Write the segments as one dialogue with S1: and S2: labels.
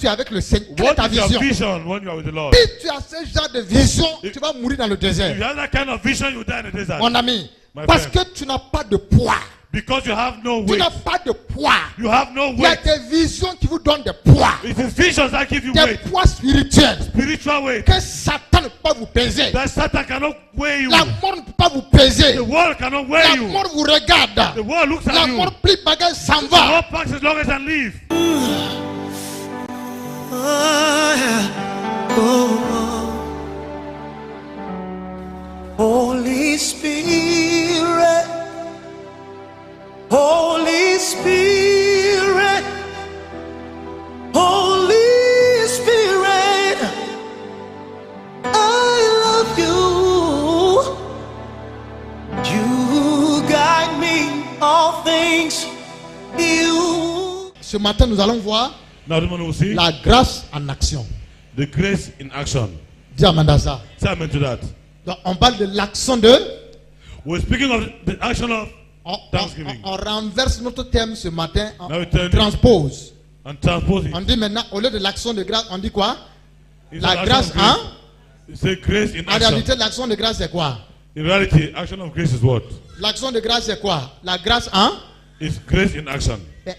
S1: tu es avec le Seigneur, quelle est
S2: What
S1: ta
S2: is your
S1: vision?
S2: vision when you are with the Lord?
S1: Si tu as ce genre de vision, tu vas mourir dans le
S2: If
S1: désert.
S2: you have that kind of vision, you die in the desert.
S1: Mon ami,
S2: My
S1: parce
S2: friend.
S1: que tu n'as pas de poids.
S2: Because you have no
S1: Tu
S2: weight.
S1: n'as pas de poids.
S2: You have no
S1: Il y a
S2: weight.
S1: des visions qui vous donnent des poids.
S2: It is visions that give you
S1: Des
S2: weight.
S1: poids spirituels.
S2: Spiritual weight.
S1: Que Satan ne peut pas vous peser.
S2: That Satan cannot weigh you.
S1: La mort ne peut pas vous peser.
S2: The world cannot weigh
S1: La
S2: you.
S1: mort vous regarde.
S2: The world looks
S1: La
S2: at you.
S1: mort plie bagage s'en
S2: The
S1: va.
S2: world packs his luggage and leave.
S3: Holy Spirit, Holy Spirit, Holy Spirit, I love you. You guide me all things. You.
S1: Ce matin, nous allons voir
S2: Now the man will see
S1: la grâce en action.
S2: the grace in action.
S1: Dis à Mandasa.
S2: Say amen to that.
S1: Donc, on parle de l'action de...
S2: We're speaking of the action of Thanksgiving.
S1: On renverse notre thème ce matin. On
S2: Now we turn it
S1: transpose.
S2: and transpose it.
S1: On dit maintenant, au lieu de l'action de grâce, on dit quoi?
S2: Instead
S1: La
S2: of
S1: grâce
S2: action of
S1: en...
S2: grace, you say grace in
S1: En
S2: action.
S1: réalité, l'action de grâce, c'est quoi?
S2: In reality, action of grace is what?
S1: L'action de grâce, c'est quoi? La grâce en...
S2: It's grace in action.
S1: Ben,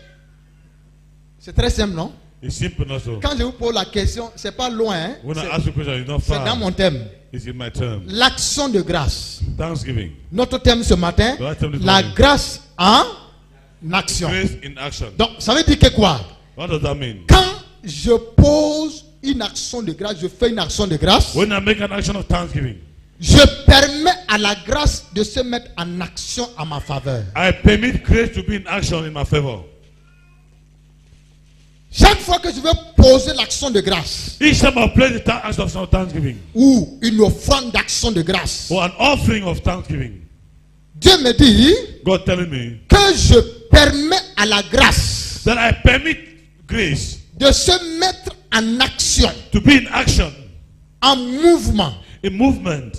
S1: c'est très simple, non?
S2: It's simple also.
S1: Quand je vous pose la question, c'est pas loin. Hein?
S2: When I ask you a question, it's not
S1: C'est dans
S2: far.
S1: mon thème.
S2: It's in my term.
S1: L'action de grâce.
S2: Thanksgiving.
S1: Notre thème ce matin,
S2: Right, thème this
S1: la
S2: morning.
S1: grâce en action.
S2: Grace in action.
S1: Donc, ça veut dire que quoi?
S2: What does that mean?
S1: Quand je pose une action de grâce, je fais une action de grâce,
S2: When I make an action of thanksgiving,
S1: je permets à la grâce de se mettre en action à ma faveur.
S2: I permit grace to be in action in my favor.
S1: Chaque fois que je veux poser l'action de grâce
S2: Each time I play the action of thanksgiving
S1: ou une offrande d'action de grâce,
S2: or an offering of thanksgiving,
S1: Dieu me dit
S2: God telling me
S1: que je permets à la grâce
S2: that I permit grace
S1: de se mettre en action,
S2: to be in action,
S1: en mouvement.
S2: in movement.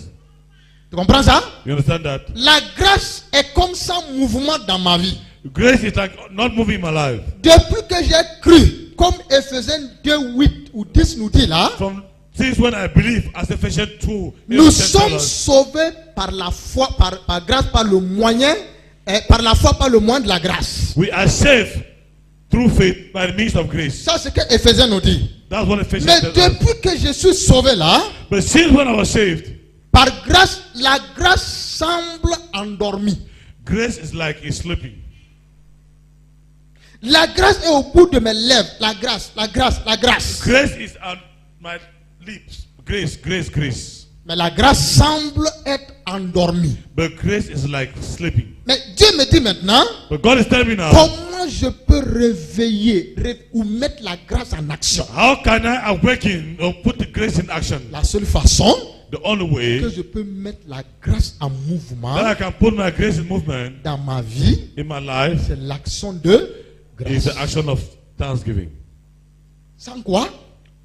S1: Tu comprends ça?
S2: You understand that?
S1: La grâce est comme ça mouvement dans ma vie.
S2: Grace is like not moving my life.
S1: Depuis que j'ai cru, comme Ephésiens 2:8 ou 10 nous dit là,
S2: From since when I believe, as Ephesians 2,
S1: nous sommes sauvés par la foi, par grâce, par le moyen, par la foi, par le moyen de la grâce.
S2: we are saved through faith by the means of grace.
S1: Ça c'est ce que Ephésiens nous dit.
S2: That's what Ephesians
S1: Mais
S2: tells us.
S1: depuis que je suis sauvé là,
S2: But since when I was saved,
S1: par grâce, la grâce semble endormie.
S2: grace is like it's sleeping.
S1: La grâce est au bout de mes lèvres. La grâce, la grâce, la grâce.
S2: Grace is on my lips. Grace, grace, grace.
S1: Mais la grâce semble être endormie.
S2: But grace is like sleeping.
S1: Mais Dieu me dit maintenant,
S2: But God is telling me now,
S1: comment je peux réveiller ou mettre la grâce en action?
S2: how can I awaken or put the grace in action?
S1: La seule façon
S2: The only way
S1: que je peux mettre la grâce en mouvement
S2: that I can put my grace in movement
S1: dans ma vie,
S2: in my life
S1: c'est l'action de
S2: is
S1: grâce.
S2: the action of thanksgiving.
S1: Sans quoi,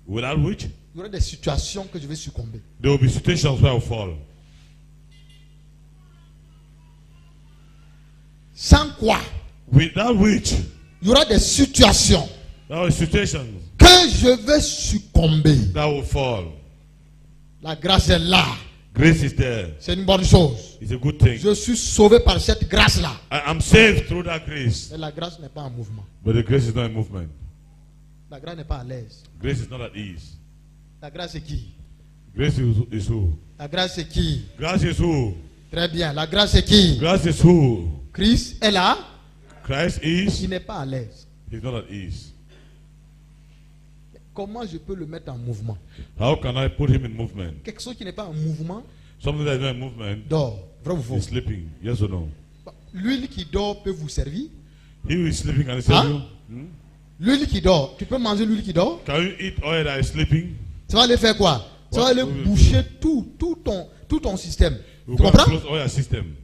S2: Without which,
S1: il y aura des situations que je vais succomber.
S2: there will be situations where I will fall.
S1: Sans quoi,
S2: Without which,
S1: il y aura des situations
S2: there will be situations
S1: que je vais succomber.
S2: that will fall.
S1: La grâce est là.
S2: Grace is there.
S1: C'est une bonne chose.
S2: It's a good thing.
S1: Je suis sauvé par cette grâce-là.
S2: I am saved through that grace.
S1: Mais la grâce n'est pas en mouvement.
S2: But the grace is not in movement.
S1: La grâce n'est pas à l'aise.
S2: Grace is not at ease.
S1: La grâce c'est qui?
S2: Grace is who?
S1: La grâce c'est qui?
S2: Grace is who?
S1: Très bien. La grâce c'est qui?
S2: Grace is who?
S1: Christ est là.
S2: Christ
S1: Il
S2: is.
S1: n'est pas à l'aise.
S2: He's not at ease.
S1: Comment je peux le mettre en mouvement?
S2: How can I put him in movement?
S1: Quelque chose qui n'est pas en mouvement
S2: Something that is not in movement
S1: dort. Vrai ou faux?
S2: is sleeping. Yes or no?
S1: L'huile qui dort peut vous servir.
S2: He who is sleeping can he save
S1: Huh?
S2: you? Hmm?
S1: L'huile qui dort. Tu peux manger l'huile qui dort?
S2: Can you eat oil that is sleeping?
S1: Ça va aller faire quoi? Ça va aller
S2: Oui.
S1: boucher tout ton système.
S2: You
S1: Tu
S2: can
S1: comprends?
S2: close oil system.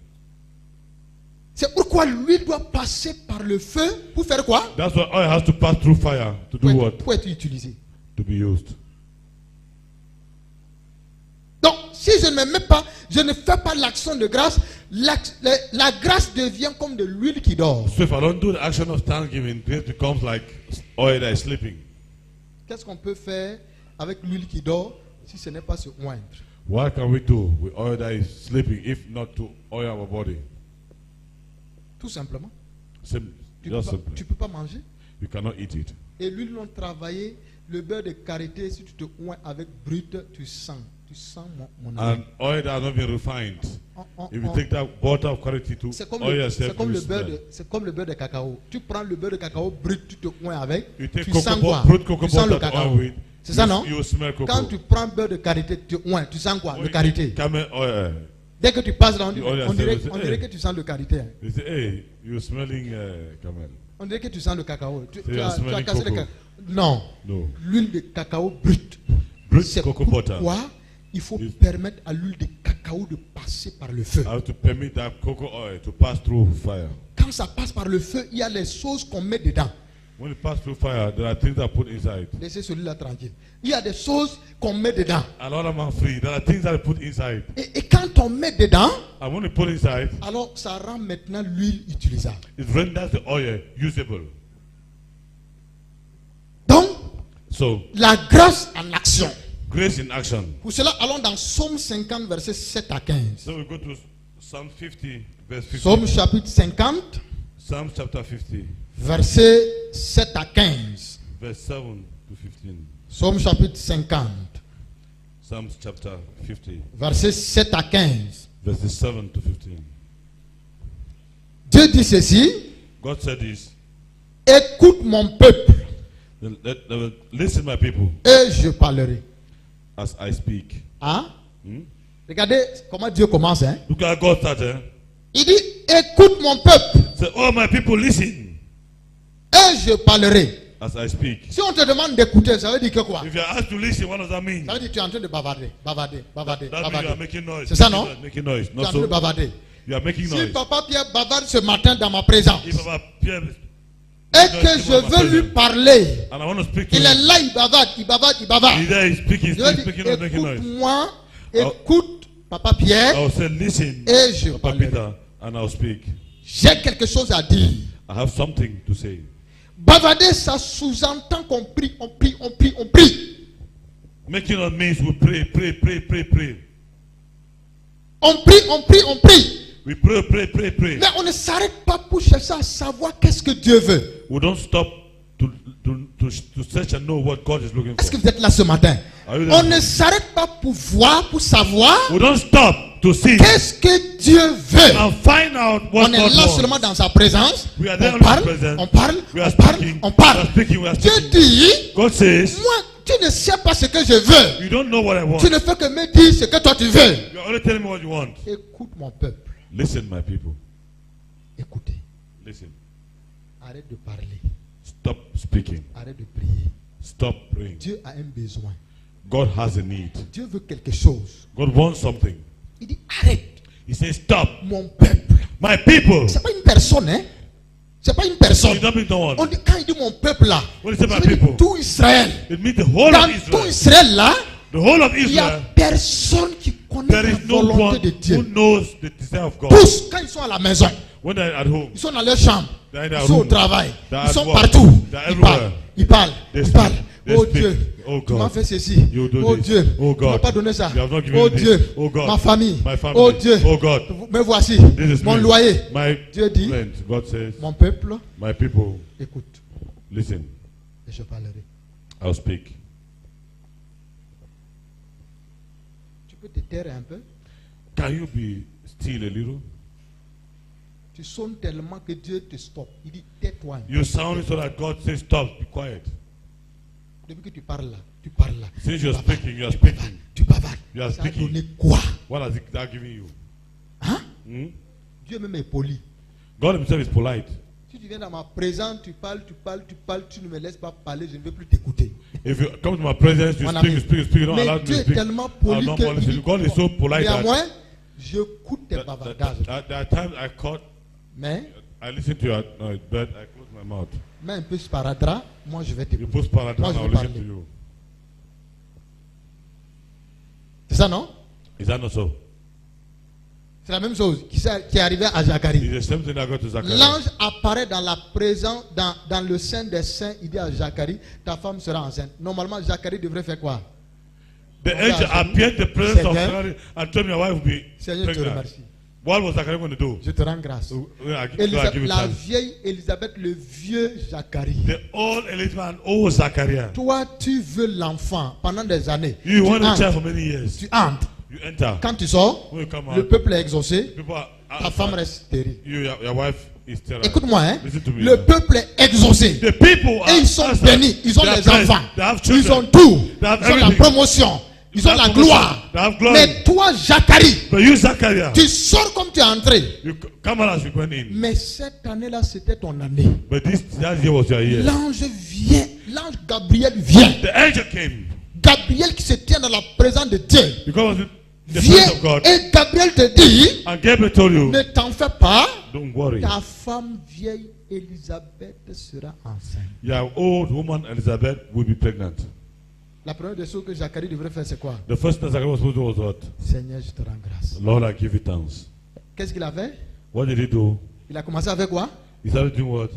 S1: C'est pourquoi l'huile doit passer par le feu pour faire quoi?
S2: That's why oil has to pass through fire to do what?
S1: Pour être utilisé.
S2: To be used.
S1: Donc, si je ne me mets pas, je ne fais pas l'action de grâce, la grâce devient comme de l'huile qui dort.
S2: So if I don't do the action of thanksgiving, grace becomes like oil that is sleeping.
S1: Qu'est-ce qu'on peut faire avec l'huile qui dort si ce n'est pas se oindre?
S2: What can we do with oil that is sleeping if not to oil our body?
S1: Tout simplement.
S2: Simple.
S1: Tu
S2: Just
S1: ne
S2: simple.
S1: peux pas manger.
S2: You cannot eat it.
S1: Et l'huile non travaillée, le beurre de karité, si tu te oins avec brut, tu sens. Tu sens mon ami.
S2: And oil that has not been refined. If you
S1: on-
S2: take that butter of quality to
S1: C'est comme,
S2: oil
S1: le,
S2: yourself,
S1: c'est comme
S2: you
S1: le
S2: will
S1: beurre
S2: smell.
S1: de, c'est comme le beurre de cacao. Tu prends le beurre de cacao brut, tu te oins avec.
S2: You take
S1: Tu
S2: cocoa
S1: sens quoi?
S2: brut cocoa
S1: Tu sens le
S2: butter to
S1: cacao.
S2: oil with.
S1: C'est ça, non?
S2: You smell cocoa.
S1: Quand tu prends beurre de karité, tu te oins. Tu sens quoi? Le karité.
S2: Camel oil.
S1: Dès que tu passes là, on, dit,
S2: Oh, yeah,
S1: on dirait,
S2: c'est-
S1: on dirait que tu sens le karité. Hein.
S2: They say, hey, you're smelling camel.
S1: On dirait que tu sens le cacao. Tu
S2: C'est un
S1: as
S2: smelling
S1: cassé le
S2: coco.
S1: cacao. Non.
S2: No.
S1: L'huile de cacao brute.
S2: Brut
S1: C'est
S2: cocoa butter.
S1: pourquoi il faut
S2: Yes.
S1: permettre à l'huile de cacao de passer par le feu.
S2: I have to permit that cocoa oil to pass through fire.
S1: Quand ça passe par le feu, il y a les choses qu'on met dedans.
S2: When it passes through fire, there are things that are put inside.
S1: Laissez celui-là tranquille. Il y a des choses qu'on met dedans.
S2: A lot of them are free. There are things that are put inside.
S1: Et quand on met dedans,
S2: And when you put inside,
S1: alors ça rend maintenant l'huile utilisable.
S2: it renders the oil usable.
S1: Donc,
S2: So,
S1: la grâce en action.
S2: grace in action.
S1: Pour cela, allons dans Psaume 50, versets 7 à 15.
S2: So we go to Psalm 50, verse 50.
S1: Psaume chapitre 50,
S2: Psalm chapter 50,
S1: versets 7 à 15.
S2: verse 7 to 15.
S1: Psaume chapitre 50,
S2: Psalm chapter 50,
S1: versets 7 à 15.
S2: verses 7 to 15.
S1: Dieu dit ceci:
S2: God said this.
S1: écoute mon peuple
S2: Listen, my people,
S1: et je parlerai.
S2: as I speak.
S1: Hein?
S2: Hmm?
S1: Regardez comment Dieu commence. Hein?
S2: Look at God started.
S1: Il dit écoute mon peuple
S2: Say, oh, my people, listen
S1: et je parlerai.
S2: as I speak.
S1: Si on te demande d'écouter, ça veut dire que quoi?
S2: If you are asked to listen, what does that mean?
S1: Ça veut dire que tu es en train de bavarder, bavarder, bavarder,
S2: That means you are
S1: bavarder.
S2: making noise.
S1: C'est ça, non?
S2: Making noise.
S1: Tu es
S2: Not
S1: en train de
S2: so.
S1: bavarder.
S2: You are making
S1: Si
S2: noise.
S1: Papa Pierre bavarde ce matin dans ma présence
S2: If Papa Pierre
S1: et que je veux lui parler,
S2: and I want to speak to
S1: il est
S2: him,
S1: là, il bavarde, il bavarde, il bavarde.
S2: he's there, he's speaking,
S1: Je veux
S2: speaking,
S1: dire,
S2: making noise.
S1: écoute-moi, écoute Papa Pierre
S2: I will say, listen,
S1: et je
S2: Papa
S1: parlerai.
S2: Peter, and I'll speak.
S1: J'ai quelque chose à dire.
S2: I have something to say.
S1: Bavarder, ça sous-entend qu'on prie, on prie, on prie, on prie.
S2: Making noise means we pray, pray, pray, pray, pray.
S1: On prie, on prie, on prie.
S2: We pray, pray, pray, pray.
S1: Mais on ne s'arrête pas pour chercher à savoir qu'est-ce que Dieu veut.
S2: We don't stop to search and know what God is looking
S1: Est-ce que
S2: for.
S1: vous êtes là ce matin?
S2: Are you there?
S1: On ne s'arrête pas pour voir, pour savoir
S2: We don't stop to see
S1: qu'est-ce que Dieu veut.
S2: and find out what
S1: On est
S2: God
S1: là
S2: wants.
S1: seulement dans sa présence.
S2: We are there
S1: On
S2: in His
S1: parle,
S2: presence.
S1: on parle,
S2: We are
S1: on parle,
S2: speaking.
S1: on parle.
S2: We are speaking. We are
S1: Dieu
S2: speaking.
S1: dit,
S2: God says,
S1: moi, tu ne sais pas ce que je veux.
S2: you don't know what I want.
S1: Tu ne fais que me dire ce que toi tu veux.
S2: You're only telling me what you want.
S1: Écoute mon peuple.
S2: Listen, my people.
S1: Écoutez.
S2: Listen.
S1: Arrête de parler.
S2: Stop speaking.
S1: Arrête de prier.
S2: Stop praying.
S1: Dieu a un besoin.
S2: God has a need.
S1: Dieu veut quelque chose.
S2: God wants something.
S1: Il dit arrête
S2: He says, stop.
S1: mon peuple.
S2: My people.
S1: C'est pas une personne, hein. C'est pas une personne.
S2: You don't mean no one.
S1: On dit, quand il dit mon peuple là,
S2: When he says
S1: ça
S2: my
S1: veut dire
S2: people,
S1: tout Israël.
S2: it means the whole
S1: Dans
S2: of
S1: tout
S2: Israel.
S1: Israël là,
S2: The whole of
S1: il n'y a
S2: Israel.
S1: personne qui connaît
S2: There
S1: la
S2: is no
S1: volonté
S2: one
S1: de
S2: who
S1: Dieu.
S2: knows the desire of God.
S1: Tous, quand ils sont à la maison,
S2: When they're at home,
S1: ils sont dans leur chambre,
S2: they're in
S1: ils
S2: their
S1: sont au
S2: room,
S1: travail,
S2: they're
S1: ils
S2: at
S1: sont
S2: work,
S1: partout.
S2: they're
S1: Ils parlent,
S2: everywhere.
S1: ils parlent,
S2: They
S1: ils
S2: speak,
S1: parlent.
S2: they
S1: Oh
S2: speak.
S1: Dieu,
S2: Oh
S1: tu m'as
S2: God,
S1: fait ceci.
S2: you do
S1: Oh
S2: this.
S1: Dieu,
S2: Oh
S1: tu m'as
S2: God,
S1: pas donné ça.
S2: you have not given
S1: Oh
S2: me this.
S1: Dieu,
S2: Oh God,
S1: ma famille.
S2: my family.
S1: Oh Dieu,
S2: Oh God,
S1: me voici.
S2: this is
S1: Mon
S2: me.
S1: loyer.
S2: My
S1: Dieu dit,
S2: rent. God says,
S1: mon peuple,
S2: my people,
S1: écoute,
S2: listen,
S1: et je parlerai.
S2: I'll speak.
S1: Tu peux te taire un peu.
S2: Can you be still a little?
S1: Tu sonnes tellement que Dieu te stoppe. Il dit, tais-toi.
S2: You sound so that God says, stop, be quiet.
S1: Depuis que tu parles là, tu parles là.
S2: Since
S1: tu
S2: you're
S1: bavardes,
S2: speaking, you are
S1: tu bavardes,
S2: speaking.
S1: tu bavardes.
S2: You are
S1: Ça a
S2: speaking.
S1: donné quoi?
S2: What has that given you?
S1: Hein?
S2: Hmm?
S1: Dieu même est poli.
S2: God himself is polite.
S1: Si tu viens dans ma présence, tu parles, tu parles, tu parles, tu ne me laisses pas parler, je ne veux plus t'écouter.
S2: If you come to my presence, you
S1: Mon
S2: speak,
S1: ami.
S2: you speak, you speak, you don't allow
S1: Mais
S2: me
S1: Dieu
S2: to
S1: est
S2: speak.
S1: tellement
S2: I
S1: poli
S2: don't
S1: que
S2: want to speak. God is so polite that,
S1: néanmoins, j'écoute tes
S2: that,
S1: bavardages.
S2: there are times I caught,
S1: Mais
S2: I listen to your noise, but I close my mouth.
S1: mets un peu sparadrap, moi je vais
S2: You
S1: t'écouter.
S2: post paragraph,
S1: Moi je
S2: I'll
S1: vais
S2: listen to
S1: parler.
S2: you.
S1: C'est ça non?
S2: Is that not so?
S1: C'est la même chose qui est arrivé à Zacharie.
S2: It's the same thing that got to Zachariah.
S1: L'ange apparaît dans la présence, dans le sein des saints. Il dit à Zacharie, ta femme sera enceinte. Normalement, Zacharie devrait faire quoi?
S2: The angel appeared in the presence of
S1: Seigneur,
S2: Zachariah and told me your wife will be
S1: Seigneur, je te
S2: pregnant.
S1: remercie.
S2: What was Zachariah going to do?
S1: Je te rends grâce.
S2: I give you
S1: La
S2: thanks.
S1: vieille Élisabeth, le vieux Zacharie.
S2: The old Elizabeth and old Zachariah.
S1: Toi, tu veux l'enfant pendant des années.
S2: You
S1: Tu
S2: want a
S1: entres.
S2: child for many years.
S1: Tu entres.
S2: You enter.
S1: Quand tu sors,
S2: When you come
S1: le
S2: out,
S1: peuple est exaucé.
S2: people are
S1: Ta femme reste stérile.
S2: your wife is sterile.
S1: Écoute-moi, hein.
S2: Listen to me.
S1: Le peuple est exaucé.
S2: The people are
S1: Et ils sont
S2: answered.
S1: bénis. Ils ont
S2: They are
S1: les
S2: blessed.
S1: enfants.
S2: They have
S1: Ils ont
S2: children.
S1: tout.
S2: They have
S1: Ils ont la
S2: everything.
S1: promotion. Ils
S2: They
S1: ont
S2: have
S1: la
S2: promotion.
S1: gloire.
S2: They have glory.
S1: Mais toi, Zacharie,
S2: But you, Zachariah,
S1: tu sors comme tu es entré.
S2: you come out as you went in.
S1: Mais cette année-là, c'était ton année.
S2: But that year was your year.
S1: L'ange vient. L'ange Gabriel vient.
S2: The angel came
S1: Gabriel qui se tient dans la présence de Dieu.
S2: because of the
S1: Viens
S2: presence of God.
S1: et Gabriel te dit,
S2: And Gabriel told you,
S1: ne t'en fais pas.
S2: don't worry.
S1: Ta femme vieille Élisabeth sera enceinte.
S2: Your old woman Elizabeth will be pregnant.
S1: La première des choses que Zacharie devrait faire, c'est quoi?
S2: The first thing Zachariah was supposed to do was what?
S1: Seigneur, je te rends grâce.
S2: Lord, I give you thanks.
S1: Qu'est-ce qu'il a fait?
S2: What did he do?
S1: Il a commencé avec quoi?
S2: He started doing what?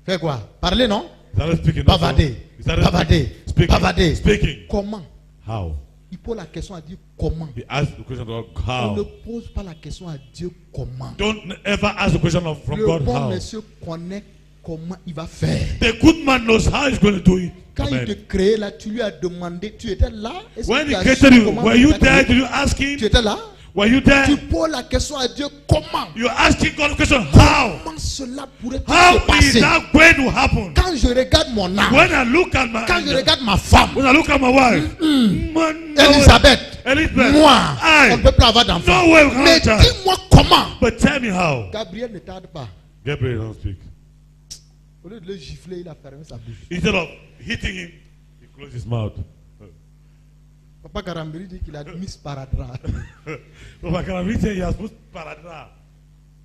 S1: Faire quoi? Parler, non?
S2: He started speaking.
S1: Bavader.
S2: He started
S1: Bavader.
S2: speaking.
S1: Bavader.
S2: Speaking.
S1: Comment?
S2: How?
S1: Il pose la question à Dieu comment.
S2: He asked the question of God,
S1: On ne
S2: how?
S1: pose pas la question à Dieu comment.
S2: Don't ever ask the question from
S1: Le
S2: God,
S1: bon
S2: how?
S1: monsieur connaît comment il va faire.
S2: The good man knows how he's going to do it.
S1: Quand il te
S2: Amen.
S1: créait là, tu lui as demandé, tu étais là? Est-ce que
S2: When
S1: tu
S2: he
S1: as
S2: created
S1: su
S2: you,
S1: comment
S2: were
S1: il
S2: you
S1: t'a
S2: there?
S1: créé?
S2: Did you ask
S1: Tu
S2: him?
S1: étais là?
S2: Were you there?
S1: Tu poses la question à Dieu comment?
S2: You're asking God the question, how?
S1: Comment cela pourrait
S2: How
S1: se
S2: is
S1: passer?
S2: that going to happen?
S1: Quand je regarde mon âme,
S2: When I look at my
S1: quand je regarde ma femme,
S2: when I look at my wife, man, no way.
S1: Elisabeth,
S2: Elizabeth,
S1: moi,
S2: I-
S1: on ne peut pas avoir d'enfant.
S2: No way we can
S1: Mais
S2: have a child.
S1: dis-moi comment.
S2: But tell me how.
S1: Gabriel ne tarde pas.
S2: Gabriel don't speak.
S1: Au lieu de le gifler, il a fermé sa bouche.
S2: Instead of hitting him, he closed his mouth.
S1: Papa Karambiri dit qu'il a mis sparadrap.
S2: But I can read he has put paradra.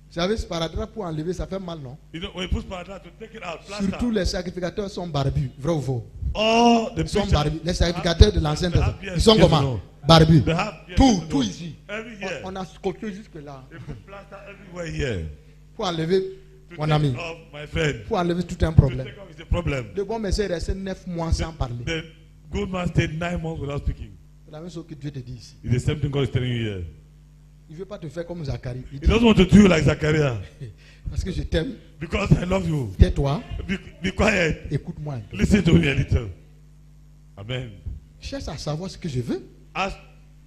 S1: Vous savez, sparadrap pour enlever, ça fait mal, non?
S2: You know, when he puts paradra to take it out,
S1: Surtout
S2: plaster.
S1: les sacrificateurs sont barbus, vrai ou faux?
S2: All the
S1: Ils sont
S2: pictures,
S1: barbus. Les sacrificateurs de l'ancien
S2: They have
S1: testament,
S2: beards,
S1: ils sont
S2: yes or
S1: comment?
S2: no?
S1: Barbus.
S2: They have beards,
S1: Tout,
S2: yes or
S1: tout
S2: no?
S1: ici.
S2: Every year.
S1: On a sculpté jusque là.
S2: They put plaster everywhere here.
S1: Pour enlever
S2: To
S1: mon
S2: take
S1: ami.
S2: off my friend.
S1: Pour enlever tout un
S2: To
S1: problème.
S2: take off is the problem.
S1: Le bon monsieur est resté 9 mois sans parler.
S2: The good man stayed 9 months without speaking.
S1: C'est la même chose que Dieu te dit ici.
S2: It's the same thing God is telling you here.
S1: Il ne veut pas te faire comme Zacharie. Il
S2: He
S1: dit,
S2: doesn't want to do you like Zachariah.
S1: parce que je t'aime,
S2: Because I love you.
S1: tais-toi,
S2: Be quiet.
S1: écoute-moi un peu.
S2: Listen to me a little. Amen.
S1: Cherche à savoir ce que je veux.
S2: Ask,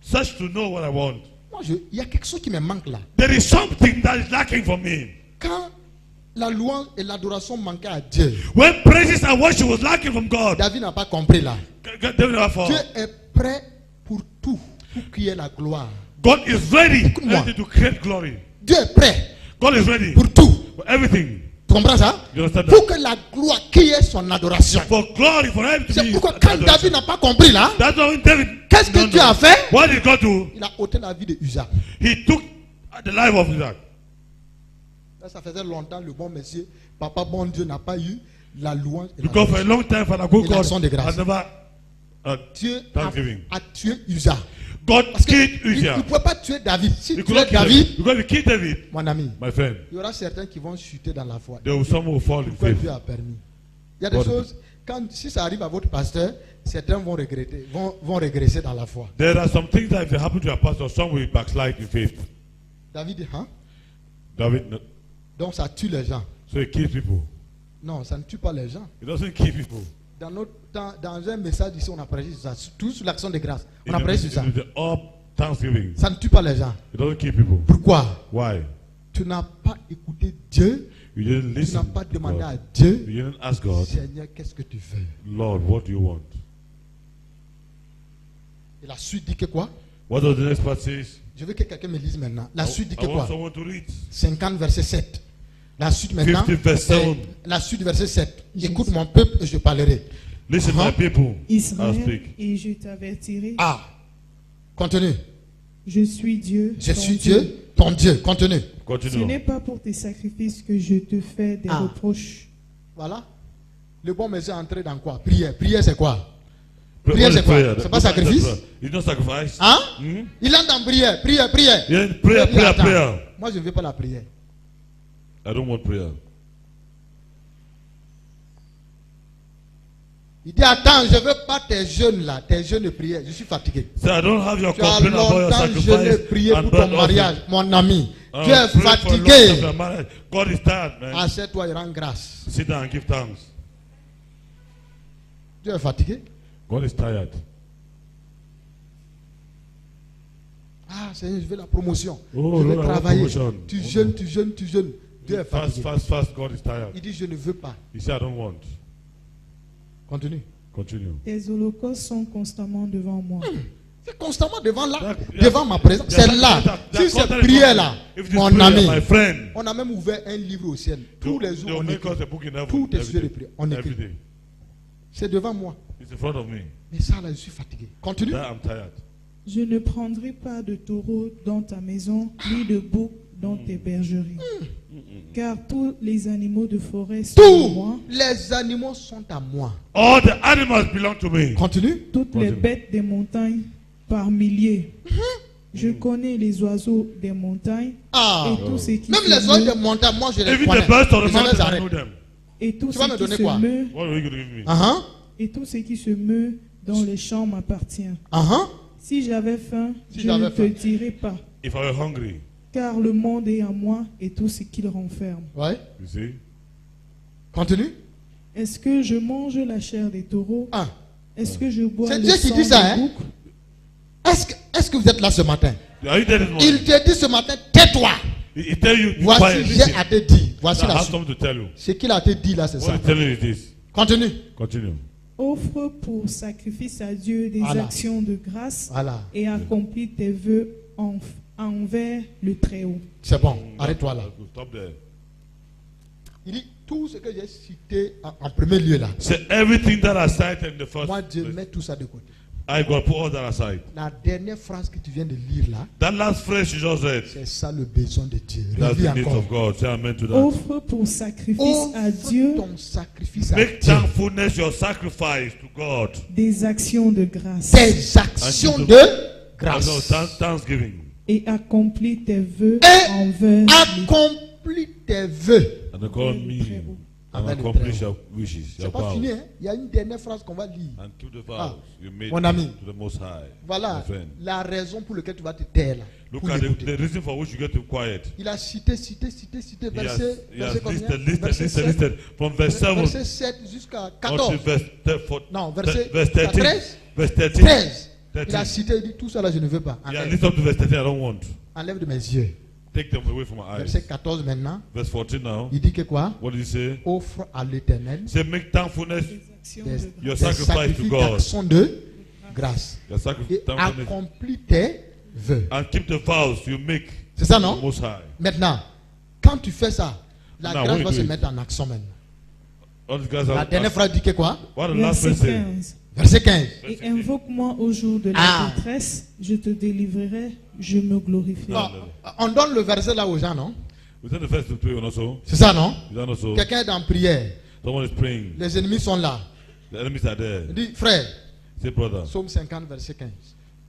S2: search to know what I want.
S1: Moi, il y a quelque chose qui me manque là.
S2: There is something that is lacking for me.
S1: Quand la louange et l'adoration manquaient à Dieu,
S2: When praises and worship was lacking from God,
S1: David n'a pas compris là.
S2: David never fall.
S1: Dieu est prêt pour tout, pour qu'il y ait la gloire.
S2: God is ready
S1: Écoute-moi.
S2: to create glory.
S1: Dieu est prêt
S2: God is ready
S1: pour tout.
S2: for everything.
S1: Tu comprends ça?
S2: You understand
S1: Pour
S2: that?
S1: que la gloire, qu'il y ait son adoration.
S2: For glory, for everything.
S1: C'est pourquoi quand David n'a pas compris là,
S2: That's why when David.
S1: qu'est-ce que
S2: No,
S1: Dieu
S2: no.
S1: a fait?
S2: What did God do?
S1: Il a ôté la vie de Usa.
S2: He took the life of Isaac.
S1: Là, ça faisait longtemps, le bon monsieur, papa bon Dieu n'a pas eu la louange et
S2: Because for a
S1: l'adoration.
S2: long time, Father God,
S1: Et l'action de grâce.
S2: has never
S1: Dieu
S2: Thanksgiving.
S1: a tué Usa.
S2: God
S1: Parce
S2: killed
S1: qu'il
S2: Uzziah.
S1: ne pouvait pas tuer David. Si
S2: He
S1: tu
S2: could not
S1: tuais
S2: kill
S1: David,
S2: David. Because he killed David,
S1: mon ami,
S2: my friend.
S1: il y aura certains qui vont chuter dans la foi.
S2: There will some who will fall in
S1: Pourquoi
S2: faith.
S1: Dieu a permis? Il y a des
S2: God.
S1: choses, si ça arrive à votre pasteur, certains vont regretter, vont régresser dans la foi.
S2: There are some things that if they happen to your pastor, some will backslide in faith.
S1: David dit, hein?
S2: David,
S1: Donc ça tue les gens.
S2: so he kills people.
S1: Non, ça ne tue pas les gens.
S2: He doesn't kill people.
S1: Dans un message ici, on a prêché sur ça. Tout sur l'action de grâce. On
S2: In
S1: a
S2: the,
S1: prêché sur ça.
S2: in the up Thanksgiving,
S1: Ça ne tue pas les gens.
S2: he doesn't kill people.
S1: Pourquoi?
S2: Why?
S1: Tu n'as pas écouté Dieu.
S2: You didn't
S1: Tu n'as
S2: listen
S1: pas
S2: to
S1: demandé
S2: God.
S1: à Dieu.
S2: You didn't ask God,
S1: Seigneur, qu'est-ce que tu fais?
S2: Lord, what do you want?
S1: Et la suite dit que quoi?
S2: What does the next part says?
S1: Je veux que quelqu'un me lise maintenant. La suite dit
S2: I
S1: que
S2: want
S1: quoi?
S2: someone to read.
S1: 50 verset 7. La suite maintenant.
S2: 50 verse 7.
S1: La suite verset 7. Écoute mon peuple et je parlerai.
S2: Listen, my people. I'll
S4: Israël,
S2: speak.
S4: et je t'avertirai.
S1: Ah. Continue.
S4: Je suis Dieu.
S1: Je
S4: ton
S1: suis Dieu, ton Dieu. Continue.
S4: Ce
S2: Continue.
S4: n'est pas pour tes sacrifices que je te fais des
S1: Ah.
S4: reproches.
S1: Voilà. Le bon monsieur est entré dans quoi? Prière. Prière c'est quoi? Prière,
S2: What is
S1: c'est quoi?
S2: prayer?
S1: C'est pas sacrifice?
S2: It's not sacrifice.
S1: Hein?
S2: Hmm?
S1: Il entre en prière, prière.
S2: Yeah, prayer,
S1: Il dit, attends,
S2: prayer.
S1: moi, je ne veux pas la prière.
S2: I don't want prayer.
S1: Il dit, attends, je ne veux pas tes jeûnes là, tes jeûnes de prière. Je suis fatigué.
S2: Say, I don't have your
S1: Tu as
S2: complaint about your
S1: longtemps jeûné,
S2: sacrifice
S1: prié
S2: and
S1: pour
S2: burnt
S1: ton mariage, mon ami.
S2: offering.
S1: Tu es
S2: Pray for a long time
S1: fatigué.
S2: for your marriage. God is tired, man.
S1: Assieds-toi et rends grâce.
S2: Sit down and give thanks.
S1: Tu es fatigué?
S2: God is tired.
S1: Ah, Seigneur, je veux la promotion.
S2: Oh,
S1: je veux
S2: Lord, I want
S1: travailler.
S2: promotion.
S1: Tu
S2: Oh,
S1: jeûnes,
S2: no.
S1: tu jeûnes, tu jeûnes. Dieu est
S2: Fast,
S1: fatigué.
S2: fast, fast. God is tired.
S1: Il dit, je ne veux pas.
S2: He said, I don't want.
S1: Continue.
S2: Continue.
S4: Tes holocaustes sont constamment devant moi.
S1: C'est constamment devant là,
S2: That-
S1: devant ma présence.
S2: that-
S1: C'est là.
S2: that-
S1: Si c'est
S2: that-
S1: prière là,
S2: If this
S1: mon
S2: prayer,
S1: ami,
S2: my friend,
S1: on a même ouvert un livre au ciel. Tous les jours,
S2: they'll
S1: on
S2: make
S1: écrit.
S2: us a book in heaven
S1: Tous tes
S2: every
S1: sujets de
S2: day.
S1: prière, on
S2: Every
S1: écrit.
S2: day.
S1: C'est devant moi.
S2: It's in front of me.
S1: Mais ça là, je suis fatigué. Continue.
S2: That I'm tired.
S4: Je ne prendrai pas de taureau dans ta maison, ni de bouc dans tes bergeries. Car tous les animaux de forêt sont à moi,
S1: Tous les animaux sont à moi.
S2: All the animals belong to me.
S1: Continue.
S4: toutes les bêtes des montagnes par milliers. Je connais les oiseaux des montagnes
S1: Ah.
S4: et tous ceux qui
S1: Même
S4: se
S1: les oiseaux
S4: meuvent,
S1: des montagnes, moi je les
S2: Even
S1: connais.
S2: the birds of the
S1: Et je les
S2: mountain, I
S1: arrête.
S2: know them.
S4: et tous
S1: Tu vas
S4: ceux
S1: me
S4: qui
S1: donner
S4: se
S1: quoi?
S4: meuvent,
S2: What are you going to give me?
S1: Uh-huh.
S4: et tous ceux qui se meuvent dans les champs m'appartiennent.
S1: Uh-huh.
S4: Si j'avais faim,
S1: Si
S4: je ne
S1: j'avais
S4: te
S1: faim.
S4: dirais pas,
S2: If I were hungry,
S4: car le monde est à moi et tout ce qu'il renferme.
S1: Ouais.
S2: you see,
S1: Continue.
S4: Est-ce que je mange la chair des taureaux?
S1: Ah.
S4: Est-ce que je bois
S1: C'est
S4: le
S1: Dieu qui
S4: sang
S1: dit ça,
S4: des
S1: hein?
S4: boucs?
S1: Est-ce que vous êtes là ce matin?
S2: are you there this morning?
S1: Il te dit ce matin, tais-toi.
S2: He tell you, be
S1: Voici,
S2: quiet,
S1: j'ai
S2: listen.
S1: à te dire. Voici
S2: I
S1: la
S2: have
S1: suite.
S2: something to tell you.
S1: Ce qu'il a te dit là, c'est
S2: What
S1: ça.
S2: he's telling you is this.
S1: Continue.
S2: Continue.
S4: Offre pour sacrifice à Dieu des
S1: Voilà.
S4: actions de grâce
S1: Voilà.
S4: et accomplis tes vœux envers le Très-Haut.
S1: C'est bon. Arrête-toi là.
S2: Stop there.
S1: Il dit tout ce que j'ai cité en premier lieu là.
S2: Say everything that I cited in the first
S1: Moi, Dieu,
S2: place,
S1: mets tout ça de côté.
S2: I got to put all that aside.
S1: La dernière phrase que tu viens de lire là,
S2: That last phrase you just read,
S1: c'est ça le besoin de Dieu.
S2: that's
S1: Relis
S2: the need
S1: encore.
S2: of God. Say amen to that.
S4: Offre pour sacrifice à Dieu
S1: Offre ton sacrifice à
S2: Make
S1: Dieu.
S2: thankfulness your sacrifice to God.
S4: des actions de grâce
S1: Des actions
S2: And
S1: de
S2: Also,
S1: grâce.
S2: thanksgiving.
S4: et accomplis tes vœux
S1: Et
S4: envers le
S1: accomplis tes vœux.
S2: And they call
S4: Very
S2: me
S4: terrible.
S2: and
S1: Amen.
S2: accomplish your wishes,
S1: C'est
S2: your
S1: pas
S2: vows.
S1: fini, hein? Il y a une dernière phrase qu'on va lire.
S2: And to the vows
S1: Ah,
S2: you made
S1: mon ami.
S2: to the Most High.
S1: Voilà
S2: my friend.
S1: la raison pour laquelle tu vas te taire là.
S2: Look
S1: pour
S2: at
S1: l'écouter.
S2: the reason for which you get to quiet.
S1: Il a cité
S2: He
S1: verset,
S2: has
S1: verset combien?
S2: listed,
S1: Verset 7,
S2: listed from verse 7
S1: verset 7 jusqu'à
S2: until
S1: 14.
S2: Non,
S1: verset
S2: verse 13.
S1: 13.
S2: Verse 13.
S1: 13. Il a
S2: 13.
S1: cité, il dit tout ça là je ne veux pas.
S2: Yeah,
S1: Enlève,
S2: list up to verse 13. I don't want.
S1: enlève de mes yeux.
S2: Take them away from my eyes.
S1: Verset 14 maintenant.
S2: Verse 14 now.
S1: Il dit que quoi?
S2: What did he say?
S1: Offre à l'éternel
S2: Say make thankfulness
S4: des actions
S1: des,
S4: de grâce.
S2: your
S1: des
S2: sacrifice to
S1: sacrifices
S2: God.
S1: d'action de grâce.
S2: Your sacrifice,
S1: Et
S2: thankfulness,
S1: accomplis tes vœux.
S2: and keep the vows you make
S1: C'est ça
S2: to
S1: non?
S2: the Most High.
S1: Maintenant, quand tu fais ça, la
S2: Now,
S1: grâce
S2: when
S1: va
S2: you
S1: se
S2: do it,
S1: mettre en action maintenant.
S2: All these guys
S1: La
S2: are.
S1: dernière phrase dit que quoi?
S2: What the last
S4: Verset
S2: verse say?
S4: 15.
S1: Verset 15.
S4: Et invoque-moi au jour de la
S1: Ah.
S4: détresse, je te délivrerai, je me glorifierai.
S1: Non, on donne le verset là aux gens, non?
S2: We send the first to pray also.
S1: C'est ça, non?
S2: Is that not so?
S1: Quelqu'un est en prière.
S2: Someone is praying.
S1: Les ennemis sont là.
S2: The enemies are there.
S1: Il dit, frère,
S2: Say, brother.
S1: Psaume 50, verset 15.